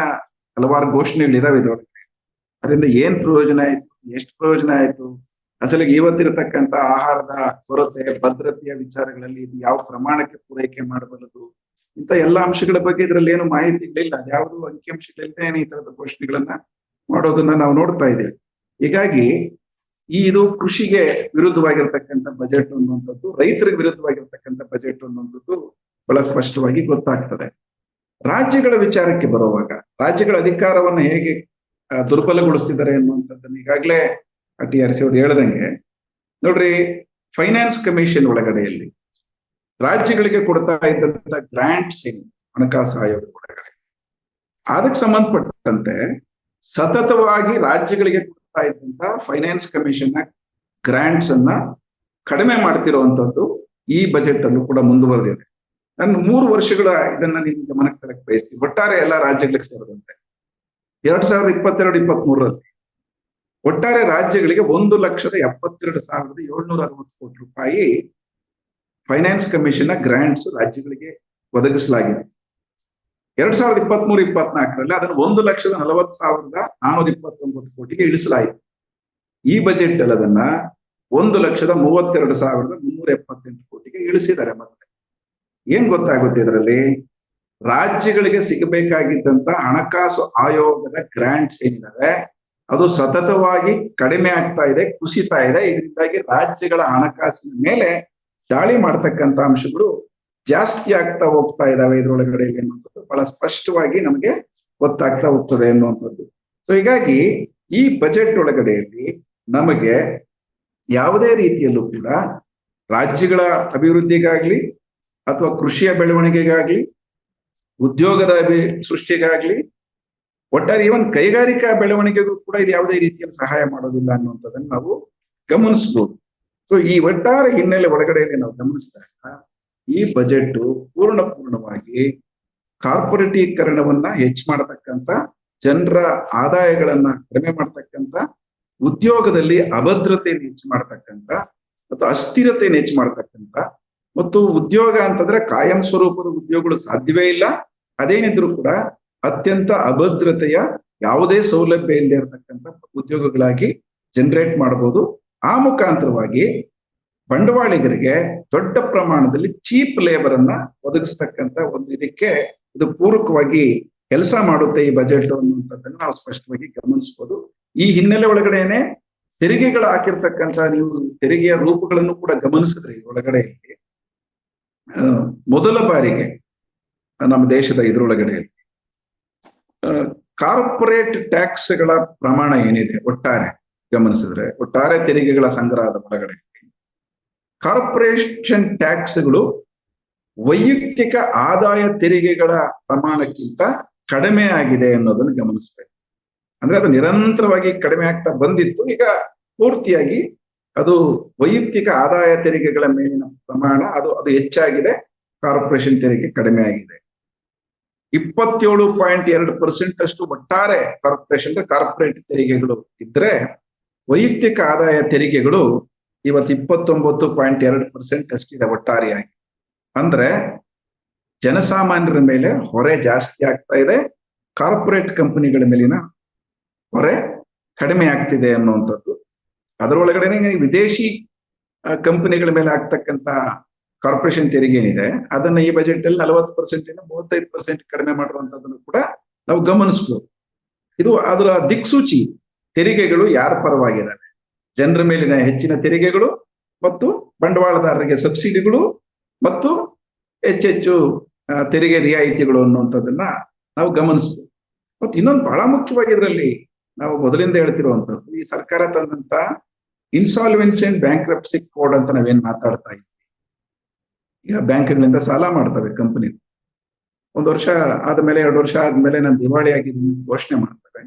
ಹಲವಾರು ಘೋಷಣೆಗಳು ಇದಾವೆ ಇದರೊಳಗೆ. ಅದರಿಂದ ಏನ್ ಪ್ರಯೋಜನ ಆಯ್ತು, ಎಷ್ಟು ಪ್ರಯೋಜನ ಆಯ್ತು, ಅಸಲಿಗೆ ಇವತ್ತಿರತಕ್ಕಂತ ಆಹಾರದ ಕೊರತೆ, ಭದ್ರತೆಯ ವಿಚಾರಗಳಲ್ಲಿ ಇದು ಯಾವ ಪ್ರಮಾಣಕ್ಕೆ ಪೂರೈಕೆ ಮಾಡಬಲ್ಲದು, ಇಂಥ ಎಲ್ಲಾ ಅಂಶಗಳ ಬಗ್ಗೆ ಇದರಲ್ಲಿ ಏನು ಮಾಹಿತಿಗಳಿಲ್ಲ. ಅದ್ಯಾವುದು ಅಂಕಿಅಂಶಗಳಿಲ್ಲದೆ ಈ ತರದ ಘೋಷಣೆಗಳನ್ನ ಮಾಡೋದನ್ನ ನಾವು ನೋಡ್ತಾ ಇದ್ದೇವೆ. ಹೀಗಾಗಿ ಇದು ಕೃಷಿಗೆ ವಿರುದ್ಧವಾಗಿರ್ತಕ್ಕಂಥ ಬಜೆಟ್ ಅನ್ನುವಂಥದ್ದು, ರೈತರಿಗೆ ವಿರುದ್ಧವಾಗಿರ್ತಕ್ಕಂಥ ಬಜೆಟ್ ಅನ್ನುವಂಥದ್ದು ಬಹಳ ಸ್ಪಷ್ಟವಾಗಿ ಗೊತ್ತಾಗ್ತದೆ. ರಾಜ್ಯಗಳ ವಿಚಾರಕ್ಕೆ ಬರುವಾಗ ರಾಜ್ಯಗಳ ಅಧಿಕಾರವನ್ನು ಹೇಗೆ ದುರ್ಬಲಗೊಳಿಸ್ತಿದ್ದಾರೆ ಅನ್ನುವಂಥದ್ದನ್ನು ಈಗಾಗಲೇ TRC ಅವರು ಹೇಳ್ದಂಗೆ ನೋಡ್ರಿ, ಫೈನಾನ್ಸ್ ಕಮಿಷನ್ ಒಳಗಡೆಯಲ್ಲಿ ರಾಜ್ಯಗಳಿಗೆ ಕೊಡ್ತಾ ಇದ್ದಂತ ಗ್ರಾಂಟ್ಸ್ ಏನು, ಹಣಕಾಸು ಆಯೋಗ ಒಳಗಡೆ ಅದಕ್ಕೆ ಸಂಬಂಧಪಟ್ಟಂತೆ ಸತತವಾಗಿ ರಾಜ್ಯಗಳಿಗೆ ಕೊಡ್ತಾ ಇದ್ದಂತ ಫೈನಾನ್ಸ್ ಕಮಿಷನ್ ನ ಗ್ರಾಂಟ್ಸ್ ಅನ್ನ ಕಡಿಮೆ ಮಾಡ್ತಿರುವಂತದ್ದು ಈ ಬಜೆಟ್ ಅಲ್ಲೂ ಕೂಡ ಮುಂದುವರೆದಿದೆ. ನಾನು 3 ವರ್ಷಗಳ ಇದನ್ನ ನಿಮ್ಗೆ ಗಮನಕ್ಕೆ ತರಕ್ಕೆ ಬಯಸ್ತೀನಿ. ಒಟ್ಟಾರೆ ಎಲ್ಲ ರಾಜ್ಯಗಳಿಗೆ ಸೇರಿದಂತೆ 2022-23ರಲ್ಲಿ ಒಟ್ಟಾರೆ ರಾಜ್ಯಗಳಿಗೆ 1,72,760 ಕೋಟಿ ರೂಪಾಯಿ ಫೈನಾನ್ಸ್ ಕಮಿಷನ್ ಗ್ರಾಂಟ್ಸ್ ರಾಜ್ಯಗಳಿಗೆ ಒದಗಿಸಲಾಗಿದೆ. 2023-24ರಲ್ಲಿ ಅದನ್ನು 1,40,40,429 ಕೋಟಿಗೆ ಇಳಿಸಲಾಯಿತು. ಈ ಬಜೆಟ್ ಅಲ್ಲಿ ಅದನ್ನ 1,32,378 ಕೋಟಿಗೆ ಇಳಿಸಿದ್ದಾರೆ. ಮತ್ತೆ ಏನ್ ಗೊತ್ತಾಗುತ್ತೆ ಇದರಲ್ಲಿ? ರಾಜ್ಯಗಳಿಗೆ ಸಿಗಬೇಕಾಗಿದ್ದಂತ ಹಣಕಾಸು ಆಯೋಗದ ಗ್ರಾಂಟ್ಸ್ ಏನಿದೆ ಅದು ಸತತವಾಗಿ ಕಡಿಮೆ ಆಗ್ತಾ ಇದೆ, ಕುಸಿತಾ ಇದೆ. ಇದರಿಂದಾಗಿ ರಾಜ್ಯಗಳ ಹಣಕಾಸಿನ ಮೇಲೆ ದಾಳಿ ಮಾಡ್ತಕ್ಕಂಥ ಅಂಶಗಳು ಜಾಸ್ತಿ ಆಗ್ತಾ ಹೋಗ್ತಾ ಇದಾವೆ ಇದರೊಳಗಡೆ ಅನ್ನುವಂಥದ್ದು ಬಹಳ ಸ್ಪಷ್ಟವಾಗಿ ನಮಗೆ ಗೊತ್ತಾಗ್ತಾ ಹೋಗ್ತದೆ ಅನ್ನುವಂಥದ್ದು. ಸೊ ಹೀಗಾಗಿ ಈ ಬಜೆಟ್ ಒಳಗಡೆಯಲ್ಲಿ ನಮಗೆ ಯಾವುದೇ ರೀತಿಯಲ್ಲೂ ಕೂಡ ರಾಜ್ಯಗಳ ಅಭಿವೃದ್ಧಿಗಾಗ್ಲಿ ಅಥವಾ ಕೃಷಿಯ ಬೆಳವಣಿಗೆಗಾಗ್ಲಿ, ಉದ್ಯೋಗದ ಸೃಷ್ಟಿಗಾಗ್ಲಿ, ಒಟ್ಟಾರೆ ಇವನ್ ಕೈಗಾರಿಕಾ ಬೆಳವಣಿಗೆಗೂ ಕೂಡ ಇದು ಯಾವುದೇ ರೀತಿಯಲ್ಲಿ ಸಹಾಯ ಮಾಡೋದಿಲ್ಲ ಅನ್ನುವಂಥದ್ದನ್ನು ನಾವು ಗಮನಿಸಬಹುದು. ಸೊ ಈ ಒಟ್ಟಾರೆ ಹಿನ್ನೆಲೆ ಒಳಗಡೆಯಲ್ಲಿ ನಾವು ಗಮನಿಸಿದಾಗ ಈ ಬಜೆಟ್ ಪೂರ್ಣವಾಗಿ ಕಾರ್ಪೊರೇಟೀಕರಣವನ್ನ ಹೆಚ್ಚು ಮಾಡತಕ್ಕಂತ ಜನರ ಆದಾಯಗಳನ್ನ ಕಡಿಮೆ ಮಾಡ್ತಕ್ಕಂಥ, ಉದ್ಯೋಗದಲ್ಲಿ ಅಭದ್ರತೆಯನ್ನು ಹೆಚ್ಚು ಮಾಡ್ತಕ್ಕಂಥ ಮತ್ತು ಅಸ್ಥಿರತೆಯನ್ನು ಹೆಚ್ಚು ಮಾಡ್ತಕ್ಕಂಥ, ಮತ್ತು ಉದ್ಯೋಗ ಅಂತಂದ್ರೆ ಕಾಯಂ ಸ್ವರೂಪದ ಉದ್ಯೋಗಗಳು ಸಾಧ್ಯವೇ ಇಲ್ಲ. ಅದೇನಿದ್ರು ಕೂಡ ಅತ್ಯಂತ ಅಭದ್ರತೆಯ, ಯಾವುದೇ ಸೌಲಭ್ಯ ಇಲ್ಲದೆ ಇರತಕ್ಕಂಥ ಉದ್ಯೋಗಗಳಾಗಿ ಜನರೇಟ್ ಮಾಡಬಹುದು. ಆ ಮುಖಾಂತರವಾಗಿ ಬಂಡವಾಳಿಗರಿಗೆ ದೊಡ್ಡ ಪ್ರಮಾಣದಲ್ಲಿ ಚೀಪ್ ಲೇಬರ್ ಅನ್ನ ಒದಗಿಸ್ತಕ್ಕಂಥ ಒಂದು ಇದಕ್ಕೆ ಇದು ಪೂರಕವಾಗಿ ಕೆಲಸ ಮಾಡುತ್ತೆ ಈ ಬಜೆಟ್ ಅನ್ನುವಂಥದ್ದನ್ನು ನಾವು ಸ್ಪಷ್ಟವಾಗಿ ಗಮನಿಸಬಹುದು. ಈ ಹಿನ್ನೆಲೆ ಒಳಗಡೆನೆ ತೆರಿಗೆಗಳು ಹಾಕಿರ್ತಕ್ಕಂಥ, ನೀವು ತೆರಿಗೆಯ ರೂಪಗಳನ್ನು ಕೂಡ ಗಮನಿಸಿದ್ರೆ ಈ ಒಳಗಡೆ ಮೊದಲ ಬಾರಿಗೆ ನಮ್ಮ ದೇಶದ ಇದ್ರೊಳಗಡೆಯಲ್ಲಿ ಕಾರ್ಪೊರೇಟ್ ಟ್ಯಾಕ್ಸ್ಗಳ ಪ್ರಮಾಣ ಏನಿದೆ ಒಟ್ಟಾರೆ ಗಮನಿಸಿದ್ರೆ, ಒಟ್ಟಾರೆ ತೆರಿಗೆಗಳ ಸಂಗ್ರಹದ ಒಳಗಡೆ ಕಾರ್ಪೊರೇಷನ್ ಟ್ಯಾಕ್ಸ್ಗಳು ವೈಯಕ್ತಿಕ ಆದಾಯ ತೆರಿಗೆಗಳ ಪ್ರಮಾಣಕ್ಕಿಂತ ಕಡಿಮೆ ಆಗಿದೆ ಅನ್ನೋದನ್ನು ಗಮನಿಸ್ಬೇಕು. ಅಂದ್ರೆ ಅದು ನಿರಂತರವಾಗಿ ಕಡಿಮೆ ಆಗ್ತಾ ಬಂದಿತ್ತು, ಈಗ ಪೂರ್ತಿಯಾಗಿ ಅದು ವೈಯಕ್ತಿಕ ಆದಾಯ ತೆರಿಗೆಗಳ ಮೇಲಿನ ಪ್ರಮಾಣ ಅದು ಹೆಚ್ಚಾಗಿದೆ, ಕಾರ್ಪೊರೇಷನ್ ತೆರಿಗೆ ಕಡಿಮೆ ಆಗಿದೆ. 27.2% ಅಷ್ಟು ಒಟ್ಟಾರೆ ಕಾರ್ಪೊರೇಟ್ ತೆರಿಗೆಗಳು ಇದ್ರೆ, ವೈಯಕ್ತಿಕ ಆದಾಯ ತೆರಿಗೆಗಳು ಇವತ್ತು 29.2% ಅಷ್ಟಿದೆ ಒಟ್ಟಾರೆಯಾಗಿ. ಅಂದ್ರೆ ಜನಸಾಮಾನ್ಯರ ಮೇಲೆ ಹೊರೆ ಜಾಸ್ತಿ ಆಗ್ತಾ ಇದೆ, ಕಾರ್ಪೊರೇಟ್ ಕಂಪನಿಗಳ ಮೇಲಿನ ಹೊರೆ ಕಡಿಮೆ ಆಗ್ತಿದೆ ಅನ್ನುವಂಥದ್ದು. ಅದರೊಳಗಡೆ ವಿದೇಶಿ ಕಂಪನಿಗಳ ಮೇಲೆ ಆಗ್ತಕ್ಕಂಥ ಕಾರ್ಪೊರೇಷನ್ ತೆರಿಗೆ ಏನಿದೆ ಅದನ್ನ ಈ ಬಜೆಟ್ ಅಲ್ಲಿ 40% 35% ಕಡಿಮೆ ಮಾಡುವಂತದ್ದನ್ನು ಕೂಡ ನಾವು ಗಮನಿಸಬಹುದು. ಇದು ಅದರ ದಿಕ್ಸೂಚಿ. ತೆರಿಗೆಗಳು ಯಾರ ಪರವಾಗಿದ್ದಾವೆ, ಜನರ ಮೇಲಿನ ಹೆಚ್ಚಿನ ತೆರಿಗೆಗಳು ಮತ್ತು ಬಂಡವಾಳದಾರರಿಗೆ ಸಬ್ಸಿಡಿಗಳು ಮತ್ತು ಹೆಚ್ಚೆಚ್ಚು ತೆರಿಗೆ ರಿಯಾಯಿತಿಗಳು ಅನ್ನುವಂಥದ್ದನ್ನ ನಾವು ಗಮನಿಸಬಹುದು. ಮತ್ತು ಇನ್ನೊಂದು ಬಹಳ ಮುಖ್ಯವಾಗಿ ಇದರಲ್ಲಿ ನಾವು ಮೊದಲಿಂದ ಹೇಳ್ತಿರುವಂತದ್ದು, ಈ ಸರ್ಕಾರ ತಂದಂತ ಇನ್ಸಾಲ್ವೆನ್ಸಿ ಅಂಡ್ ಬ್ಯಾಂಕ್ರಪ್ಸಿ ಕೋಡ್ ಅಂತ ನಾವೇನ್ ಮಾತಾಡ್ತಾ ಇದ್ವಿ. ಈಗ ಬ್ಯಾಂಕ್ಗಳಿಂದ ಸಾಲ ಮಾಡ್ತವೆ ಕಂಪನಿ, 1 ವರ್ಷ ಆದ್ಮೇಲೆ 2 ವರ್ಷ ಆದ್ಮೇಲೆ ನಾನು ದಿವಾಳಿ ಆಗಿದ್ದೀನಿ ಘೋಷಣೆ ಮಾಡ್ತವೆ.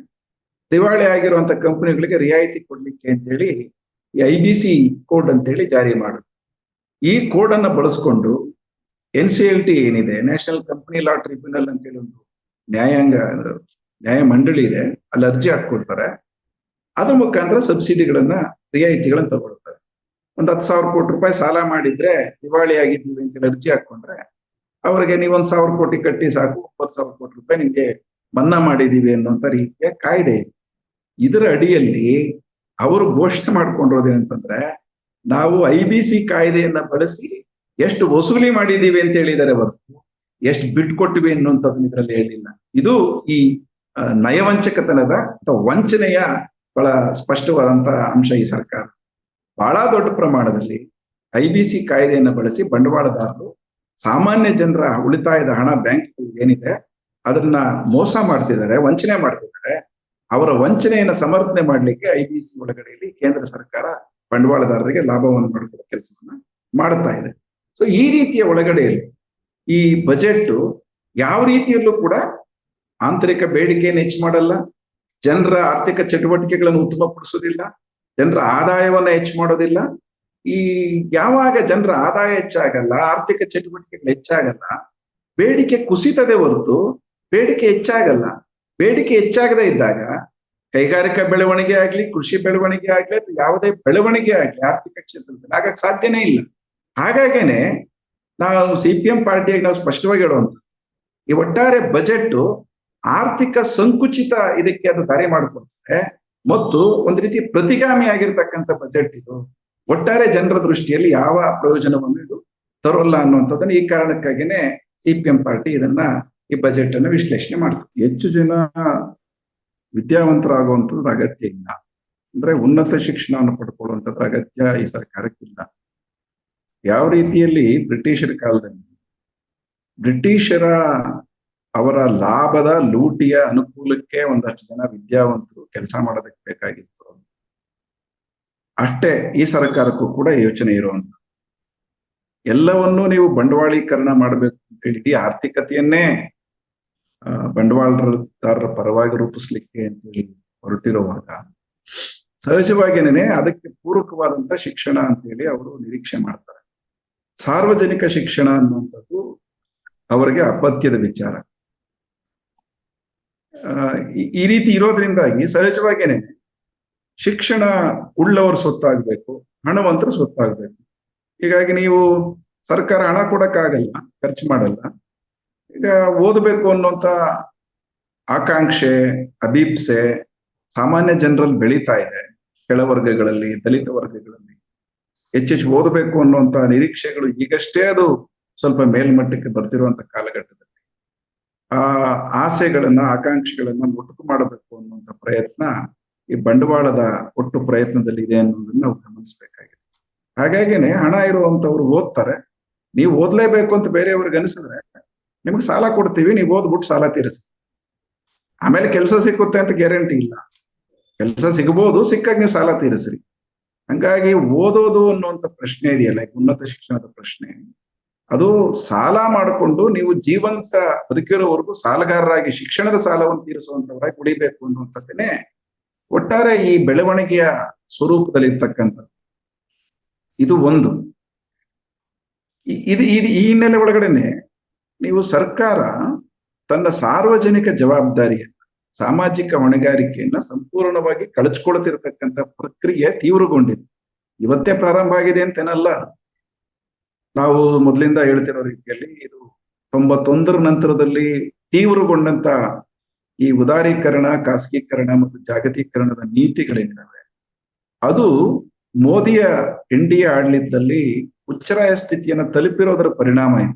ದಿವಾಳಿ ಆಗಿರುವಂತ ಕಂಪನಿಗಳಿಗೆ ರಿಯಾಯಿತಿ ಕೊಡ್ಲಿಕ್ಕೆ ಅಂತೇಳಿ ಈ IBC ಕೋಡ್ ಅಂತೇಳಿ ಜಾರಿ ಮಾಡುದು. ಈ ಕೋಡ್ ಅನ್ನ ಬಳಸ್ಕೊಂಡು NCLT ಏನಿದೆ, ನ್ಯಾಷನಲ್ ಕಂಪನಿ ಲಾ ಟ್ರಿಬ್ಯುನಲ್ ಅಂತೇಳಿ ಒಂದು ನ್ಯಾಯ ಮಂಡಳಿ ಇದೆ, ಅಲ್ಲಿ ಅರ್ಜಿ ಹಾಕೊಡ್ತಾರೆ. ಅದ್ರ ಮುಖಾಂತರ ಸಬ್ಸಿಡಿಗಳನ್ನ, ರಿಯಾಯಿತಿಗಳನ್ನ ತಗೊಳ್ತಾರೆ. 10,000 ಕೋಟಿ ರೂಪಾಯಿ ಸಾಲ ಮಾಡಿದ್ರೆ ದಿವಾಳಿ ಆಗಿದ್ದೀವಿ ಅಂತೇಳಿ ಅರ್ಜಿ ಹಾಕೊಂಡ್ರೆ ಅವ್ರಿಗೆ ನೀವು 1,000 ಕೋಟಿ ಕಟ್ಟಿ ಸಾಕು, 20,000 ಕೋಟಿ ರೂಪಾಯಿ ನಿಮ್ಗೆ ಮನ್ನಾ ಮಾಡಿದೀವಿ ಅನ್ನುವಂತ ರೀತಿಯ ಕಾಯ್ದೆ. ಇದರ ಅಡಿಯಲ್ಲಿ ಅವರು ಘೋಷಣೆ ಮಾಡ್ಕೊಂಡಿರೋದೇನಂತಂದ್ರೆ, ನಾವು IBC ಕಾಯ್ದೆಯನ್ನ ಬಳಸಿ ಎಷ್ಟು ವಸೂಲಿ ಮಾಡಿದೀವಿ ಅಂತ ಹೇಳಿದ್ದಾರೆ ಹೊರತು ಎಷ್ಟು ಬಿಟ್ಕೊಟ್ಟಿವಿ ಅನ್ನುವಂಥದ್ದನ್ನ ಇದರಲ್ಲಿ ಹೇಳಿಲ್ಲ. ಇದು ಈ ನಯವಂಚಕತನದ ಅಥವಾ ವಂಚನೆಯ ಬಹಳ ಸ್ಪಷ್ಟವಾದಂತ ಅಂಶ. ಈ ಸರ್ಕಾರ ಬಹಳ ದೊಡ್ಡ ಪ್ರಮಾಣದಲ್ಲಿ IBC ಕಾಯ್ದೆಯನ್ನ ಬಳಸಿ ಬಂಡವಾಳದಾರರು, ಸಾಮಾನ್ಯ ಜನರ ಉಳಿತಾಯದ ಹಣ ಬ್ಯಾಂಕ್ ಏನಿದೆ ಅದನ್ನ ಮೋಸ ಮಾಡ್ತಿದ್ದಾರೆ, ವಂಚನೆ ಮಾಡ್ತಿದ್ದಾರೆ. ಅವರ ವಂಚನೆಯನ್ನ ಸಮರ್ಥನೆ ಮಾಡ್ಲಿಕ್ಕೆ IBC ಒಳಗಡೆಯಲ್ಲಿ ಕೇಂದ್ರ ಸರ್ಕಾರ ಬಂಡವಾಳದಾರರಿಗೆ ಲಾಭವನ್ನು ಮಾಡಿಕೊಡೋ ಕೆಲಸವನ್ನ ಮಾಡ್ತಾ ಇದೆ. ಸೊ ಈ ರೀತಿಯ ಒಳಗಡೆಯಲ್ಲಿ ಈ ಬಜೆಟ್ ಯಾವ ರೀತಿಯಲ್ಲೂ ಕೂಡ ಆಂತರಿಕ ಬೇಡಿಕೆಯನ್ನು ಹೆಚ್ಚು ಮಾಡಲ್ಲ, ಜನರ ಆರ್ಥಿಕ ಚಟುವಟಿಕೆಗಳನ್ನು ಉತ್ತಮಪಡಿಸೋದಿಲ್ಲ, ಜನರ ಆದಾಯವನ್ನ ಹೆಚ್ಚು ಮಾಡೋದಿಲ್ಲ. ಈ ಯಾವಾಗ ಜನರ ಆದಾಯ ಹೆಚ್ಚಾಗಲ್ಲ, ಆರ್ಥಿಕ ಚಟುವಟಿಕೆಗಳು ಹೆಚ್ಚಾಗಲ್ಲ, ಬೇಡಿಕೆ ಕುಸಿತದೆ ಹೊರತು ಬೇಡಿಕೆ ಹೆಚ್ಚಾಗಲ್ಲ. ಬೇಡಿಕೆ ಹೆಚ್ಚಾಗದೇ ಇದ್ದಾಗ ಕೈಗಾರಿಕಾ ಬೆಳವಣಿಗೆ ಆಗ್ಲಿ, ಕೃಷಿ ಬೆಳವಣಿಗೆ ಆಗ್ಲಿ, ಅಥವಾ ಯಾವುದೇ ಬೆಳವಣಿಗೆ ಆಗ್ಲಿ ಆರ್ಥಿಕ ಕ್ಷೇತ್ರದಲ್ಲಿ ಆಗಕ್ಕೆ ಸಾಧ್ಯನೇ ಇಲ್ಲ. ಹಾಗಾಗೇನೆ ನಾವು CPM ಪಾರ್ಟಿಯಾಗಿ ನಾವು ಸ್ಪಷ್ಟವಾಗಿ ಹೇಳುವಂತ ಈ ಒಟ್ಟಾರೆ ಬಜೆಟ್ ಆರ್ಥಿಕ ಸಂಕುಚಿತ ಇದಕ್ಕೆ ಅದು ದಾರಿ ಮಾಡಿಕೊಡ್ತದೆ ಮತ್ತು ಒಂದು ರೀತಿ ಪ್ರತಿಗಾಮಿ ಆಗಿರ್ತಕ್ಕಂಥ ಬಜೆಟ್ ಇದು. ಒಟ್ಟಾರೆ ಜನರ ದೃಷ್ಟಿಯಲ್ಲಿ ಯಾವ ಪ್ರಯೋಜನವನ್ನು ಇದು ತರೋಲ್ಲ ಅನ್ನುವಂಥದ್ದನ್ನ ಈ ಕಾರಣಕ್ಕಾಗಿನೇ CPM ಪಾರ್ಟಿ ಇದನ್ನ ಈ ಬಜೆಟ್ ಅನ್ನು ವಿಶ್ಲೇಷಣೆ ಮಾಡ್ತದೆ. ಹೆಚ್ಚು ಜನ ವಿದ್ಯಾವಂತರಾಗುವಂಥದ್ದು ಅಗತ್ಯ ಇಲ್ಲ, ಅಂದ್ರೆ ಉನ್ನತ ಶಿಕ್ಷಣವನ್ನು ಪಡ್ಕೊಳ್ಳುವಂಥದ್ದು ಅಗತ್ಯ ಈ ಸರ್ಕಾರಕ್ಕಿಲ್ಲ. ಯಾವ ರೀತಿಯಲ್ಲಿ ಬ್ರಿಟಿಷರ ಕಾಲದಲ್ಲಿ ಬ್ರಿಟಿಷರ ಅವರ ಲಾಭದ ಲೂಟಿಯ ಅನುಕೂಲಕ್ಕೆ ಒಂದಷ್ಟು ಜನ ವಿದ್ಯಾವಂತರು ಕೆಲಸ ಮಾಡೋದಕ್ಕೆ ಬೇಕಾಗಿತ್ತು, ಅಷ್ಟೇ ಈ ಸರ್ಕಾರಕ್ಕೂ ಕೂಡ ಯೋಚನೆ ಇರುವಂತ. ಎಲ್ಲವನ್ನೂ ನೀವು ಬಂಡವಾಳೀಕರಣ ಮಾಡಬೇಕು ಅಂತೇಳಿ ಇಡೀ ಆರ್ಥಿಕತೆಯನ್ನೇ ಬಂಡವಾಳದಾರರ ಪರವಾಗಿ ರೂಪಿಸ್ಲಿಕ್ಕೆ ಅಂತೇಳಿ ಹೊರಟಿರುವಾಗ ಸಹಜವಾಗಿನೇ ಅದಕ್ಕೆ ಪೂರಕವಾದಂತ ಶಿಕ್ಷಣ ಅಂತೇಳಿ ಅವರು ನಿರೀಕ್ಷೆ ಮಾಡ್ತಾರೆ. ಸಾರ್ವಜನಿಕ ಶಿಕ್ಷಣ ಅನ್ನುವಂಥದ್ದು ಅವರಿಗೆ ಅಪತ್ಯದ ವಿಚಾರ. ಈ ರೀತಿ ಇರೋದ್ರಿಂದಾಗಿ ಸಹಜವಾಗೇನೆ ಶಿಕ್ಷಣ ಉಳ್ಳವರು ಸ್ವತ್ತಾಗಬೇಕು, ಹಣವಂತರ ಸ್ವತ್ತಾಗಬೇಕು. ಹೀಗಾಗಿ ನೀವು ಸರ್ಕಾರ ಹಣ ಕೊಡಕ್ಕಾಗಲ್ಲ, ಖರ್ಚು ಮಾಡಲ್ಲ. ಈಗ ಓದಬೇಕು ಅನ್ನುವಂತ ಆಕಾಂಕ್ಷೆ, ಅಭೀಪ್ಸೆ ಸಾಮಾನ್ಯ ಜನರಲ್ಲಿ ಬೆಳೀತಾ ಇದೆ. ಕೆಳವರ್ಗಗಳಲ್ಲಿ, ದಲಿತ ವರ್ಗಗಳಲ್ಲಿ ಹೆಚ್ಚೆಚ್ಚು ಓದಬೇಕು ಅನ್ನುವಂತ ನಿರೀಕ್ಷೆಗಳು ಈಗಷ್ಟೇ ಅದು ಸ್ವಲ್ಪ ಮೇಲ್ಮಟ್ಟಕ್ಕೆ ಬರ್ತಿರುವಂತ ಕಾಲಘಟ್ಟದಲ್ಲಿ ಆ ಆಸೆಗಳನ್ನ, ಆಕಾಂಕ್ಷೆಗಳನ್ನ ಮೊಟಕು ಮಾಡಬೇಕು ಅನ್ನುವಂತ ಪ್ರಯತ್ನ ಈ ಬಂಡವಾಳದ ಒಟ್ಟು ಪ್ರಯತ್ನದಲ್ಲಿ ಇದೆ ಅನ್ನೋದನ್ನ ನಾವು ಗಮನಿಸಬೇಕಾಗಿದೆ. ಹಾಗಾಗಿನೇ ಹಣ ಇರುವಂತವ್ರು ಓದ್ತಾರೆ. ನೀವು ಓದ್ಲೇಬೇಕು ಅಂತ ಬೇರೆಯವ್ರಿಗೆ ಅನಿಸಿದ್ರೆ ನಿಮ್ಗೆ ಸಾಲ ಕೊಡ್ತೀವಿ, ನೀವು ಓದ್ಬಿಟ್ಟು ಸಾಲ ತೀರಿಸಿ. ಆಮೇಲೆ ಕೆಲಸ ಸಿಕ್ಕುತ್ತೆ ಅಂತ ಗ್ಯಾರಂಟಿ ಇಲ್ಲ. ಕೆಲಸ ಸಿಗಬಹುದು, ಸಿಕ್ಕಾಗ ನೀವು ಸಾಲ ತೀರಿಸ್ರಿ. ಹಂಗಾಗಿ ಓದೋದು ಅನ್ನುವಂಥ ಪ್ರಶ್ನೆ ಇದೆಯಲ್ಲ, ಉನ್ನತ ಶಿಕ್ಷಣದ ಪ್ರಶ್ನೆ, ಅದು ಸಾಲ ಮಾಡಿಕೊಂಡು ನೀವು ಜೀವಂತ ಬದುಕಿರೋವರೆಗೂ ಸಾಲಗಾರರಾಗಿ ಶಿಕ್ಷಣದ ಸಾಲವನ್ನು ತೀರಿಸುವಂತವರಾಗಿ ಉಳಿಬೇಕು ಅನ್ನುವಂಥದ್ದೇನೆ ಒಟ್ಟಾರೆ ಈ ಬೆಳವಣಿಗೆಯ ಸ್ವರೂಪದಲ್ಲಿ ಇರ್ತಕ್ಕಂಥದ್ದು. ಇದು ಒಂದು. ಈ ಹಿನ್ನೆಲೆ ಒಳಗಡೆನೆ ನೀವು ಸರ್ಕಾರ ತನ್ನ ಸಾರ್ವಜನಿಕ ಜವಾಬ್ದಾರಿಯನ್ನ, ಸಾಮಾಜಿಕ ಹೊಣೆಗಾರಿಕೆಯನ್ನ ಸಂಪೂರ್ಣವಾಗಿ ಕಳಚಿಕೊಳ್ತಿರ್ತಕ್ಕಂಥ ಪ್ರಕ್ರಿಯೆ ತೀವ್ರಗೊಂಡಿದೆ. ಇವತ್ತೇ ಪ್ರಾರಂಭ ಆಗಿದೆ ಅಂತೇನಲ್ಲ. ನಾವು ಮೊದಲಿಂದ ಹೇಳ್ತಿರೋ ರೀತಿಯಲ್ಲಿ ಇದು 91ರ ನಂತರದಲ್ಲಿ ತೀವ್ರಗೊಂಡಂತ ಈ ಉದಾರೀಕರಣ, ಖಾಸಗೀಕರಣ ಮತ್ತು ಜಾಗತೀಕರಣದ ನೀತಿಗಳೇನಿದಾವೆ ಅದು ಮೋದಿಯ NDA ಆಡಳಿತದಲ್ಲಿ ಉಚ್ಚರಾಯ ಸ್ಥಿತಿಯನ್ನು ತಲುಪಿರೋದರ ಪರಿಣಾಮ ಇದೆ.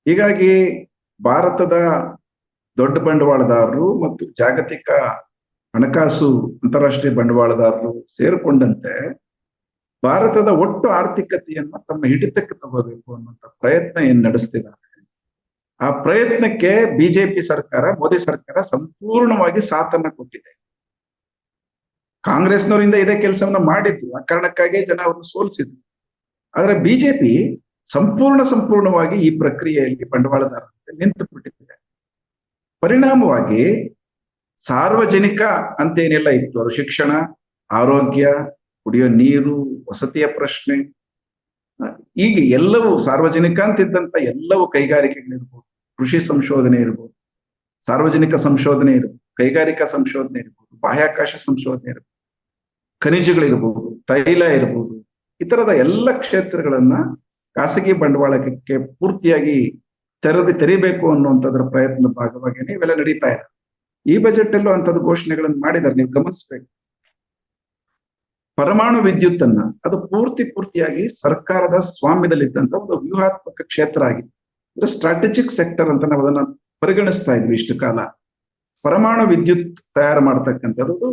ಹೀಗಾಗಿ ಭಾರತದ ದೊಡ್ಡ ಬಂಡವಾಳದಾರರು ಮತ್ತು ಜಾಗತಿಕ ಹಣಕಾಸು ಅಂತಾರಾಷ್ಟ್ರೀಯ ಬಂಡವಾಳದಾರರು ಸೇರಿಕೊಂಡಂತೆ ಭಾರತದ ಒಟ್ಟು ಆರ್ಥಿಕತೆಯನ್ನ ತಮ್ಮ ಹಿಡಿತಕ್ಕೆ ತಗೋಬೇಕು ಅನ್ನುವಂಥ ಪ್ರಯತ್ನ ಏನ್ ನಡೆಸ್ತಿದ್ದಾರೆ. ಆ ಪ್ರಯತ್ನಕ್ಕೆ ಬಿಜೆಪಿ ಸರ್ಕಾರ, ಮೋದಿ ಸರ್ಕಾರ ಸಂಪೂರ್ಣವಾಗಿ ಸಾಥನ್ನ ಕೊಟ್ಟಿದೆ. ಕಾಂಗ್ರೆಸ್ನವರಿಂದ ಇದೇ ಕೆಲಸವನ್ನ ಮಾಡಿದ್ರು, ಆ ಕಾರಣಕ್ಕಾಗಿ ಜನ ಅವ್ರನ್ನ ಸೋಲಿಸಿದ್ರು. ಆದ್ರೆ ಬಿಜೆಪಿ ಸಂಪೂರ್ಣವಾಗಿ ಈ ಪ್ರಕ್ರಿಯೆಯಲ್ಲಿ ಬಂಡವಾಳದಾರರಂತೆ ನಿಂತು ಬಿಟ್ಟಿದೆ. ಪರಿಣಾಮವಾಗಿ ಸಾರ್ವಜನಿಕ ಅಂತೇನೆಲ್ಲ ಇತ್ತು, ಅದು ಶಿಕ್ಷಣ, ಆರೋಗ್ಯ, ಕುಡಿಯೋ ನೀರು, ವಸತಿಯ ಪ್ರಶ್ನೆ, ಈಗ ಎಲ್ಲವೂ ಸಾರ್ವಜನಿಕ ಅಂತಿದ್ದಂತ ಎಲ್ಲವೂ ಕೈಗಾರಿಕೆಗಳಿರ್ಬೋದು, ಕೃಷಿ ಸಂಶೋಧನೆ ಇರ್ಬೋದು, ಸಾರ್ವಜನಿಕ ಸಂಶೋಧನೆ ಇರ್ಬೋದು, ಕೈಗಾರಿಕಾ ಸಂಶೋಧನೆ ಇರ್ಬೋದು, ಬಾಹ್ಯಾಕಾಶ ಸಂಶೋಧನೆ ಇರ್ಬೋದು, ಖನಿಜಗಳಿರ್ಬೋದು, ತೈಲ ಇರ್ಬೋದು, ಈ ತರದ ಎಲ್ಲ ಕ್ಷೇತ್ರಗಳನ್ನ ಖಾಸಗಿ ಬಂಡವಾಳಕ್ಕೆ ಪೂರ್ತಿಯಾಗಿ ತೆರಿಬೇಕು ಅನ್ನುವಂಥದ್ರ ಪ್ರಯತ್ನದ ಭಾಗವಾಗಿಯೇ ಇವೆಲ್ಲ ನಡೀತಾ ಇದೆ. ಈ ಬಜೆಟ್ ಅಲ್ಲೂ ಅಂಥದ್ದು ಘೋಷಣೆಗಳನ್ನು ಮಾಡಿದ್ದಾರೆ, ನೀವು ಗಮನಿಸ್ಬೇಕು. ಪರಮಾಣು ವಿದ್ಯುತ್ ಅನ್ನ ಅದು ಪೂರ್ತಿಯಾಗಿ ಸರ್ಕಾರದ ಸ್ವಾಮ್ಯದಲ್ಲಿದ್ದಂತ ಒಂದು ವ್ಯೂಹಾತ್ಮಕ ಕ್ಷೇತ್ರ ಆಗಿತ್ತು. ಸ್ಟ್ರಾಟಜಿಕ್ ಸೆಕ್ಟರ್ ಅಂತ ನಾವು ಅದನ್ನ ಪರಿಗಣಿಸ್ತಾ ಇದ್ವಿ ಇಷ್ಟು ಕಾಲ. ಪರಮಾಣು ವಿದ್ಯುತ್ ತಯಾರು ಮಾಡ್ತಕ್ಕಂಥದ್ದು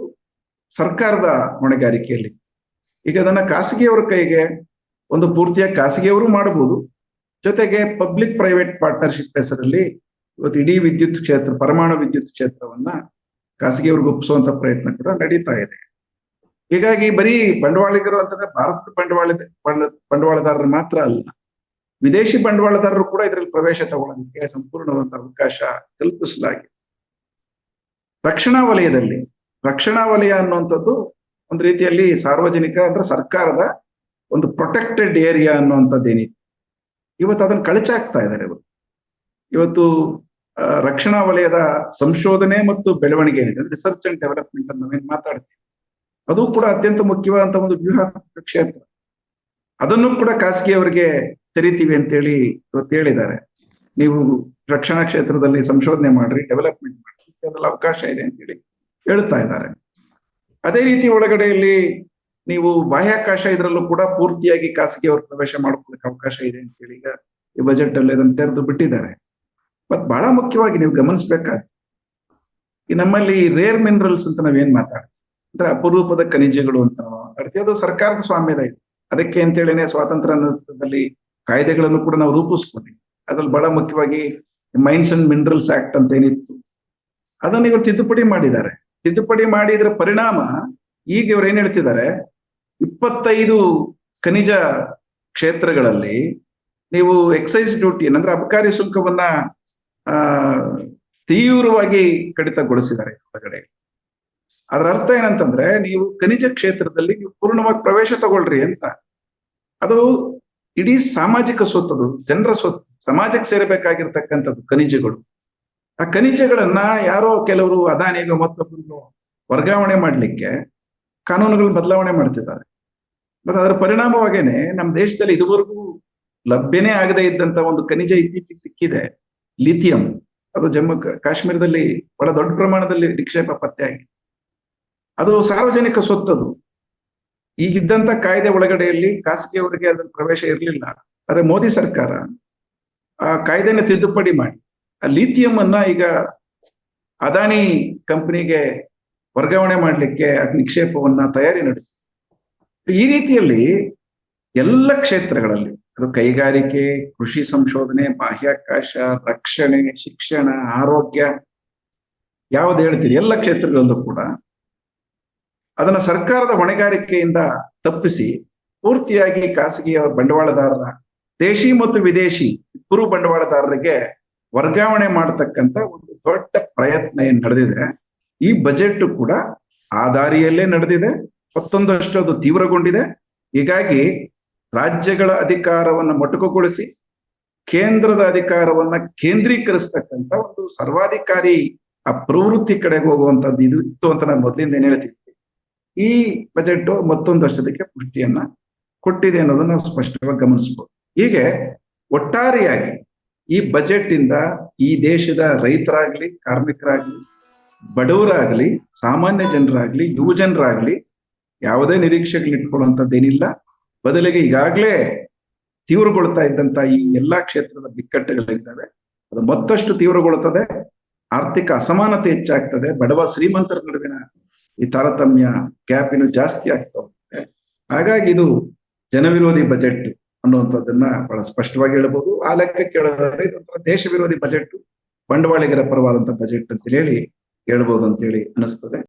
ಸರ್ಕಾರದ ಹೊಣೆಗಾರಿಕೆಯಲ್ಲಿ. ಈಗ ಅದನ್ನ ಖಾಸಗಿಯವರ ಕೈಗೆ ಒಂದು ಪೂರ್ತಿಯಾಗಿ ಖಾಸಗಿಯವರು ಮಾಡಬಹುದು, ಜೊತೆಗೆ ಪಬ್ಲಿಕ್ ಪ್ರೈವೇಟ್ ಪಾರ್ಟ್ನರ್ಶಿಪ್ ಹೆಸರಲ್ಲಿ ಇವತ್ತು ಇಡೀ ವಿದ್ಯುತ್ ಕ್ಷೇತ್ರ, ಪರಮಾಣು ವಿದ್ಯುತ್ ಕ್ಷೇತ್ರವನ್ನ ಖಾಸಗಿಯವ್ರಿಗೆ ಒಪ್ಪಿಸುವಂತ ಪ್ರಯತ್ನ ಕೂಡ ನಡೀತಾ ಇದೆ. ಹೀಗಾಗಿ ಬರೀ ಬಂಡವಾಳಿಗರು ಅಂತಂದ್ರೆ ಭಾರತದ ಬಂಡವಾಳದಾರರು ಮಾತ್ರ ಅಲ್ಲ, ವಿದೇಶಿ ಬಂಡವಾಳದಾರರು ಕೂಡ ಇದರಲ್ಲಿ ಪ್ರವೇಶ ತಗೊಳ್ಳೋದಕ್ಕೆ ಸಂಪೂರ್ಣವಾದ ಅವಕಾಶ ಕಲ್ಪಿಸಲಾಗಿದೆ. ರಕ್ಷಣಾ ವಲಯ ಅನ್ನುವಂಥದ್ದು ಒಂದು ರೀತಿಯಲ್ಲಿ ಸಾರ್ವಜನಿಕ ಅಂದ್ರೆ ಸರ್ಕಾರದ ಒಂದು ಪ್ರೊಟೆಕ್ಟೆಡ್ ಏರಿಯಾ ಅನ್ನುವಂಥದ್ದೇನಿದೆ, ಇವತ್ತು ಅದನ್ನು ಕಳಚಾಗ್ತಾ ಇದ್ದಾರೆ. ಇವತ್ತು ರಕ್ಷಣಾ ವಲಯದ ಸಂಶೋಧನೆ ಮತ್ತು ಬೆಳವಣಿಗೆ ಏನಿದೆ, ರಿಸರ್ಚ್ ಅಂಡ್ ಡೆವಲಪ್ಮೆಂಟ್ ಅಂತ ನಾವೇನು ಮಾತಾಡ್ತೀವಿ, ಅದು ಕೂಡ ಅತ್ಯಂತ ಮುಖ್ಯವಾದಂತ ಒಂದು ವ್ಯೂಹಾತ್ಮಕ ಕ್ಷೇತ್ರ. ಅದನ್ನು ಕೂಡ ಖಾಸಗಿಯವರಿಗೆ ತೆರಿತೀವಿ ಅಂತೇಳಿ ಇವತ್ತು ಹೇಳಿದ್ದಾರೆ. ನೀವು ರಕ್ಷಣಾ ಕ್ಷೇತ್ರದಲ್ಲಿ ಸಂಶೋಧನೆ ಮಾಡ್ರಿ, ಡೆವಲಪ್ಮೆಂಟ್ ಮಾಡ್ರಿ, ಅದೆಲ್ಲ ಅವಕಾಶ ಇದೆ ಅಂತೇಳಿ ಹೇಳ್ತಾ ಇದ್ದಾರೆ. ಅದೇ ರೀತಿ ಒಳಗಡೆಯಲ್ಲಿ ನೀವು ಬಾಹ್ಯಾಕಾಶ ಇದರಲ್ಲೂ ಕೂಡ ಪೂರ್ತಿಯಾಗಿ ಖಾಸಗಿಯವರು ಪ್ರವೇಶ ಮಾಡ್ಕೊಳ್ಳಕ್ಕೆ ಅವಕಾಶ ಇದೆ ಅಂತೇಳಿ ಈಗ ಈ ಬಜೆಟ್ ಅಲ್ಲಿ ಅದನ್ನು ತೆರೆದು ಬಿಟ್ಟಿದ್ದಾರೆ. ಮತ್ ಬಹಳ ಮುಖ್ಯವಾಗಿ ನೀವು ಗಮನಿಸ್ಬೇಕಾಗ್ತದೆ, ಈ ನಮ್ಮಲ್ಲಿ ರೇರ್ ಮಿನರಲ್ಸ್ ಅಂತ ನಾವೇನ್ ಮಾತಾಡ್ತೀವಿ ಅಂದ್ರೆ ಅಪರೂಪದ ಖನಿಜಗಳು ಅಂತ ಮಾತಾಡ್ತೀವಿ, ಅದು ಸರ್ಕಾರದ ಸ್ವಾಮ್ಯದ ಇದೆ. ಅದಕ್ಕೆ ಅಂತೇಳಿನೇ ಸ್ವಾತಂತ್ರ್ಯದಲ್ಲಿ ಕಾಯ್ದೆಗಳನ್ನು ಕೂಡ ನಾವು ರೂಪಿಸ್ಕೊಂಡ್ವಿ. ಅದ್ರಲ್ಲಿ ಬಹಳ ಮುಖ್ಯವಾಗಿ ಮೈನ್ಸ್ ಅಂಡ್ ಮಿನರಲ್ಸ್ ಆಕ್ಟ್ ಅಂತ ಏನಿತ್ತು, ಅದನ್ನು ಇವರು ತಿದ್ದುಪಡಿ ಮಾಡಿದ್ದಾರೆ. ತಿದ್ದುಪಡಿ ಮಾಡಿದ್ರ ಪರಿಣಾಮ ಈಗ ಇವ್ರು ಏನ್ ಹೇಳ್ತಿದ್ದಾರೆ, 25 ಖನಿಜ ಕ್ಷೇತ್ರಗಳಲ್ಲಿ ನೀವು ಎಕ್ಸೈಸ್ ಡ್ಯೂಟಿ ಅಂದ್ರೆ ಅಬಕಾರಿ ಶುಲ್ಕವನ್ನ ತೀವ್ರವಾಗಿ ಕಡಿತಗೊಳಿಸಿದ್ದಾರೆ ಹೊರಗಡೆ. ಅದರ ಅರ್ಥ ಏನಂತಂದ್ರೆ, ನೀವು ಖನಿಜ ಕ್ಷೇತ್ರದಲ್ಲಿ ನೀವು ಪೂರ್ಣವಾಗಿ ಪ್ರವೇಶ ತಗೊಳ್ರಿ ಅಂತ. ಅದು ಇಡೀ ಸಾಮಾಜಿಕ ಸ್ವತ್ತು, ಅದು ಜನರ ಸ್ವತ್ತು, ಸಮಾಜಕ್ಕೆ ಸೇರಬೇಕಾಗಿರ್ತಕ್ಕಂಥದ್ದು ಖನಿಜಗಳು. ಆ ಖನಿಜಗಳನ್ನ ಯಾರೋ ಕೆಲವರು ಅದಾನಿಗೂ ಮತ್ತೊಬ್ಬರಿಗೂ ವರ್ಗಾವಣೆ ಮಾಡಲಿಕ್ಕೆ ಕಾನೂನುಗಳು ಬದಲಾವಣೆ ಮಾಡ್ತಿದ್ದಾರೆ. ಮತ್ತೆ ಅದರ ಪರಿಣಾಮವಾಗೇನೆ ನಮ್ಮ ದೇಶದಲ್ಲಿ ಇದುವರೆಗೂ ಲಭ್ಯನೇ ಆಗದೇ ಇದ್ದಂತ ಒಂದು ಖನಿಜ ಇತ್ತೀಚೆಗೆ ಸಿಕ್ಕಿದೆ, ಲಿಥಿಯಂ. ಅದು ಜಮ್ಮು ಕಾಶ್ಮೀರದಲ್ಲಿ ಬಹಳ ದೊಡ್ಡ ಪ್ರಮಾಣದಲ್ಲಿ ನಿಕ್ಷೇಪ ಪತ್ತೆಯಾಗಿದೆ. ಅದು ಸಾರ್ವಜನಿಕ ಸ್ವತ್ತದು. ಈಗಿದ್ದಂತ ಕಾಯ್ದೆ ಒಳಗಡೆಯಲ್ಲಿ ಖಾಸಗಿಯವರಿಗೆ ಅದರ ಪ್ರವೇಶ ಇರಲಿಲ್ಲ. ಆದ್ರೆ ಮೋದಿ ಸರ್ಕಾರ ಆ ಕಾಯ್ದೆನ ತಿದ್ದುಪಡಿ ಮಾಡಿ ಆ ಲಿಥಿಯಂ ಅನ್ನ ಈಗ ಅದಾನಿ ಕಂಪನಿಗೆ ವರ್ಗಾವಣೆ ಮಾಡಲಿಕ್ಕೆ ನಿಕ್ಷೇಪವನ್ನ ತಯಾರಿ ನಡೆಸಿ. ಈ ರೀತಿಯಲ್ಲಿ ಎಲ್ಲ ಕ್ಷೇತ್ರಗಳಲ್ಲಿ, ಅದು ಕೈಗಾರಿಕೆ, ಕೃಷಿ ಸಂಶೋಧನೆ, ಬಾಹ್ಯಾಕಾಶ, ರಕ್ಷಣೆ, ಶಿಕ್ಷಣ, ಆರೋಗ್ಯ, ಯಾವ್ದು ಹೇಳ್ತೀರಿ ಎಲ್ಲ ಕ್ಷೇತ್ರಗಳಲ್ಲೂ ಕೂಡ ಅದನ್ನ ಸರ್ಕಾರದ ಹೊಣೆಗಾರಿಕೆಯಿಂದ ತಪ್ಪಿಸಿ ಪೂರ್ತಿಯಾಗಿ ಖಾಸಗಿ ಬಂಡವಾಳದಾರರ, ದೇಶಿ ಮತ್ತು ವಿದೇಶಿ ಇಬ್ಬರು ಬಂಡವಾಳದಾರರಿಗೆ ವರ್ಗಾವಣೆ ಮಾಡತಕ್ಕಂತ ಒಂದು ದೊಡ್ಡ ಪ್ರಯತ್ನ ಏನ್ ನಡೆದಿದೆ. ಈ ಬಜೆಟ್ ಕೂಡ ಆ ದಾರಿಯಲ್ಲೇ ನಡೆದಿದೆ. ಮತ್ತೊಂದಷ್ಟು ಅದು ತೀವ್ರಗೊಂಡಿದೆ. ಹೀಗಾಗಿ ರಾಜ್ಯಗಳ ಅಧಿಕಾರವನ್ನ ಮೊಟಕುಗೊಳಿಸಿ ಕೇಂದ್ರದ ಅಧಿಕಾರವನ್ನ ಕೇಂದ್ರೀಕರಿಸ್ತಕ್ಕಂಥ ಒಂದು ಸರ್ವಾಧಿಕಾರಿ ಆ ಪ್ರವೃತ್ತಿ ಕಡೆಗೆ ಹೋಗುವಂತದ್ದು ಇದು ಇತ್ತು ಅಂತ ನಾನು ಮೊದಲಿಂದ ಏನ್ ಹೇಳ್ತಿದ್ದೆ. ಈ ಬಜೆಟ್ ಮತ್ತೊಂದಷ್ಟು ಅದಕ್ಕೆ ಪುಷ್ಟಿಯನ್ನ ಕೊಟ್ಟಿದೆ ಅನ್ನೋದನ್ನ ನಾವು ಸ್ಪಷ್ಟವಾಗಿ ಗಮನಿಸಬಹುದು. ಹೀಗೆ ಒಟ್ಟಾರೆಯಾಗಿ ಈ ಬಜೆಟ್ ಇಂದ ಈ ದೇಶದ ರೈತರಾಗ್ಲಿ, ಕಾರ್ಮಿಕರಾಗ್ಲಿ, ಬಡವರಾಗ್ಲಿ, ಸಾಮಾನ್ಯ ಜನರಾಗ್ಲಿ, ಯುವ ಜನರಾಗ್ಲಿ ಯಾವುದೇ ನಿರೀಕ್ಷೆಗಳಿಟ್ಕೊಳ್ಳುವಂಥದ್ದೇನಿಲ್ಲ. ಬದಲಿಗೆ ಈಗಾಗಲೇ ತೀವ್ರಗೊಳ್ತಾ ಇದ್ದಂತ ಈ ಎಲ್ಲಾ ಕ್ಷೇತ್ರದ ಬಿಕ್ಕಟ್ಟುಗಳಿದ್ದಾವೆ, ಅದು ಮತ್ತಷ್ಟು ತೀವ್ರಗೊಳ್ಳುತ್ತದೆ. ಆರ್ಥಿಕ ಅಸಮಾನತೆ ಹೆಚ್ಚಾಗ್ತದೆ. ಬಡವ ಶ್ರೀಮಂತರ ನಡುವಿನ ಈ ತಾರತಮ್ಯ ಗ್ಯಾಪ್ ಇನ್ನು ಜಾಸ್ತಿ ಆಗ್ತಾ ಹೋಗುತ್ತೆ. ಹಾಗಾಗಿ ಇದು ಜನವಿರೋಧಿ ಬಜೆಟ್ ಅನ್ನುವಂಥದ್ದನ್ನ ಬಹಳ ಸ್ಪಷ್ಟವಾಗಿ ಹೇಳ್ಬೋದು. ಆ ಲೆಕ್ಕಕ್ಕೆ ಹೇಳೋದಾದ್ರೆ ಇದೊಂಥರ ದೇಶ ವಿರೋಧಿ ಬಜೆಟ್, ಬಂಡವಾಳಿಗರ ಪರವಾದಂತ ಬಜೆಟ್ ಅಂತ ಹೇಳಿ ಹೇಳ್ಬೋದು ಅಂತೇಳಿ ಅನಿಸ್ತದೆ.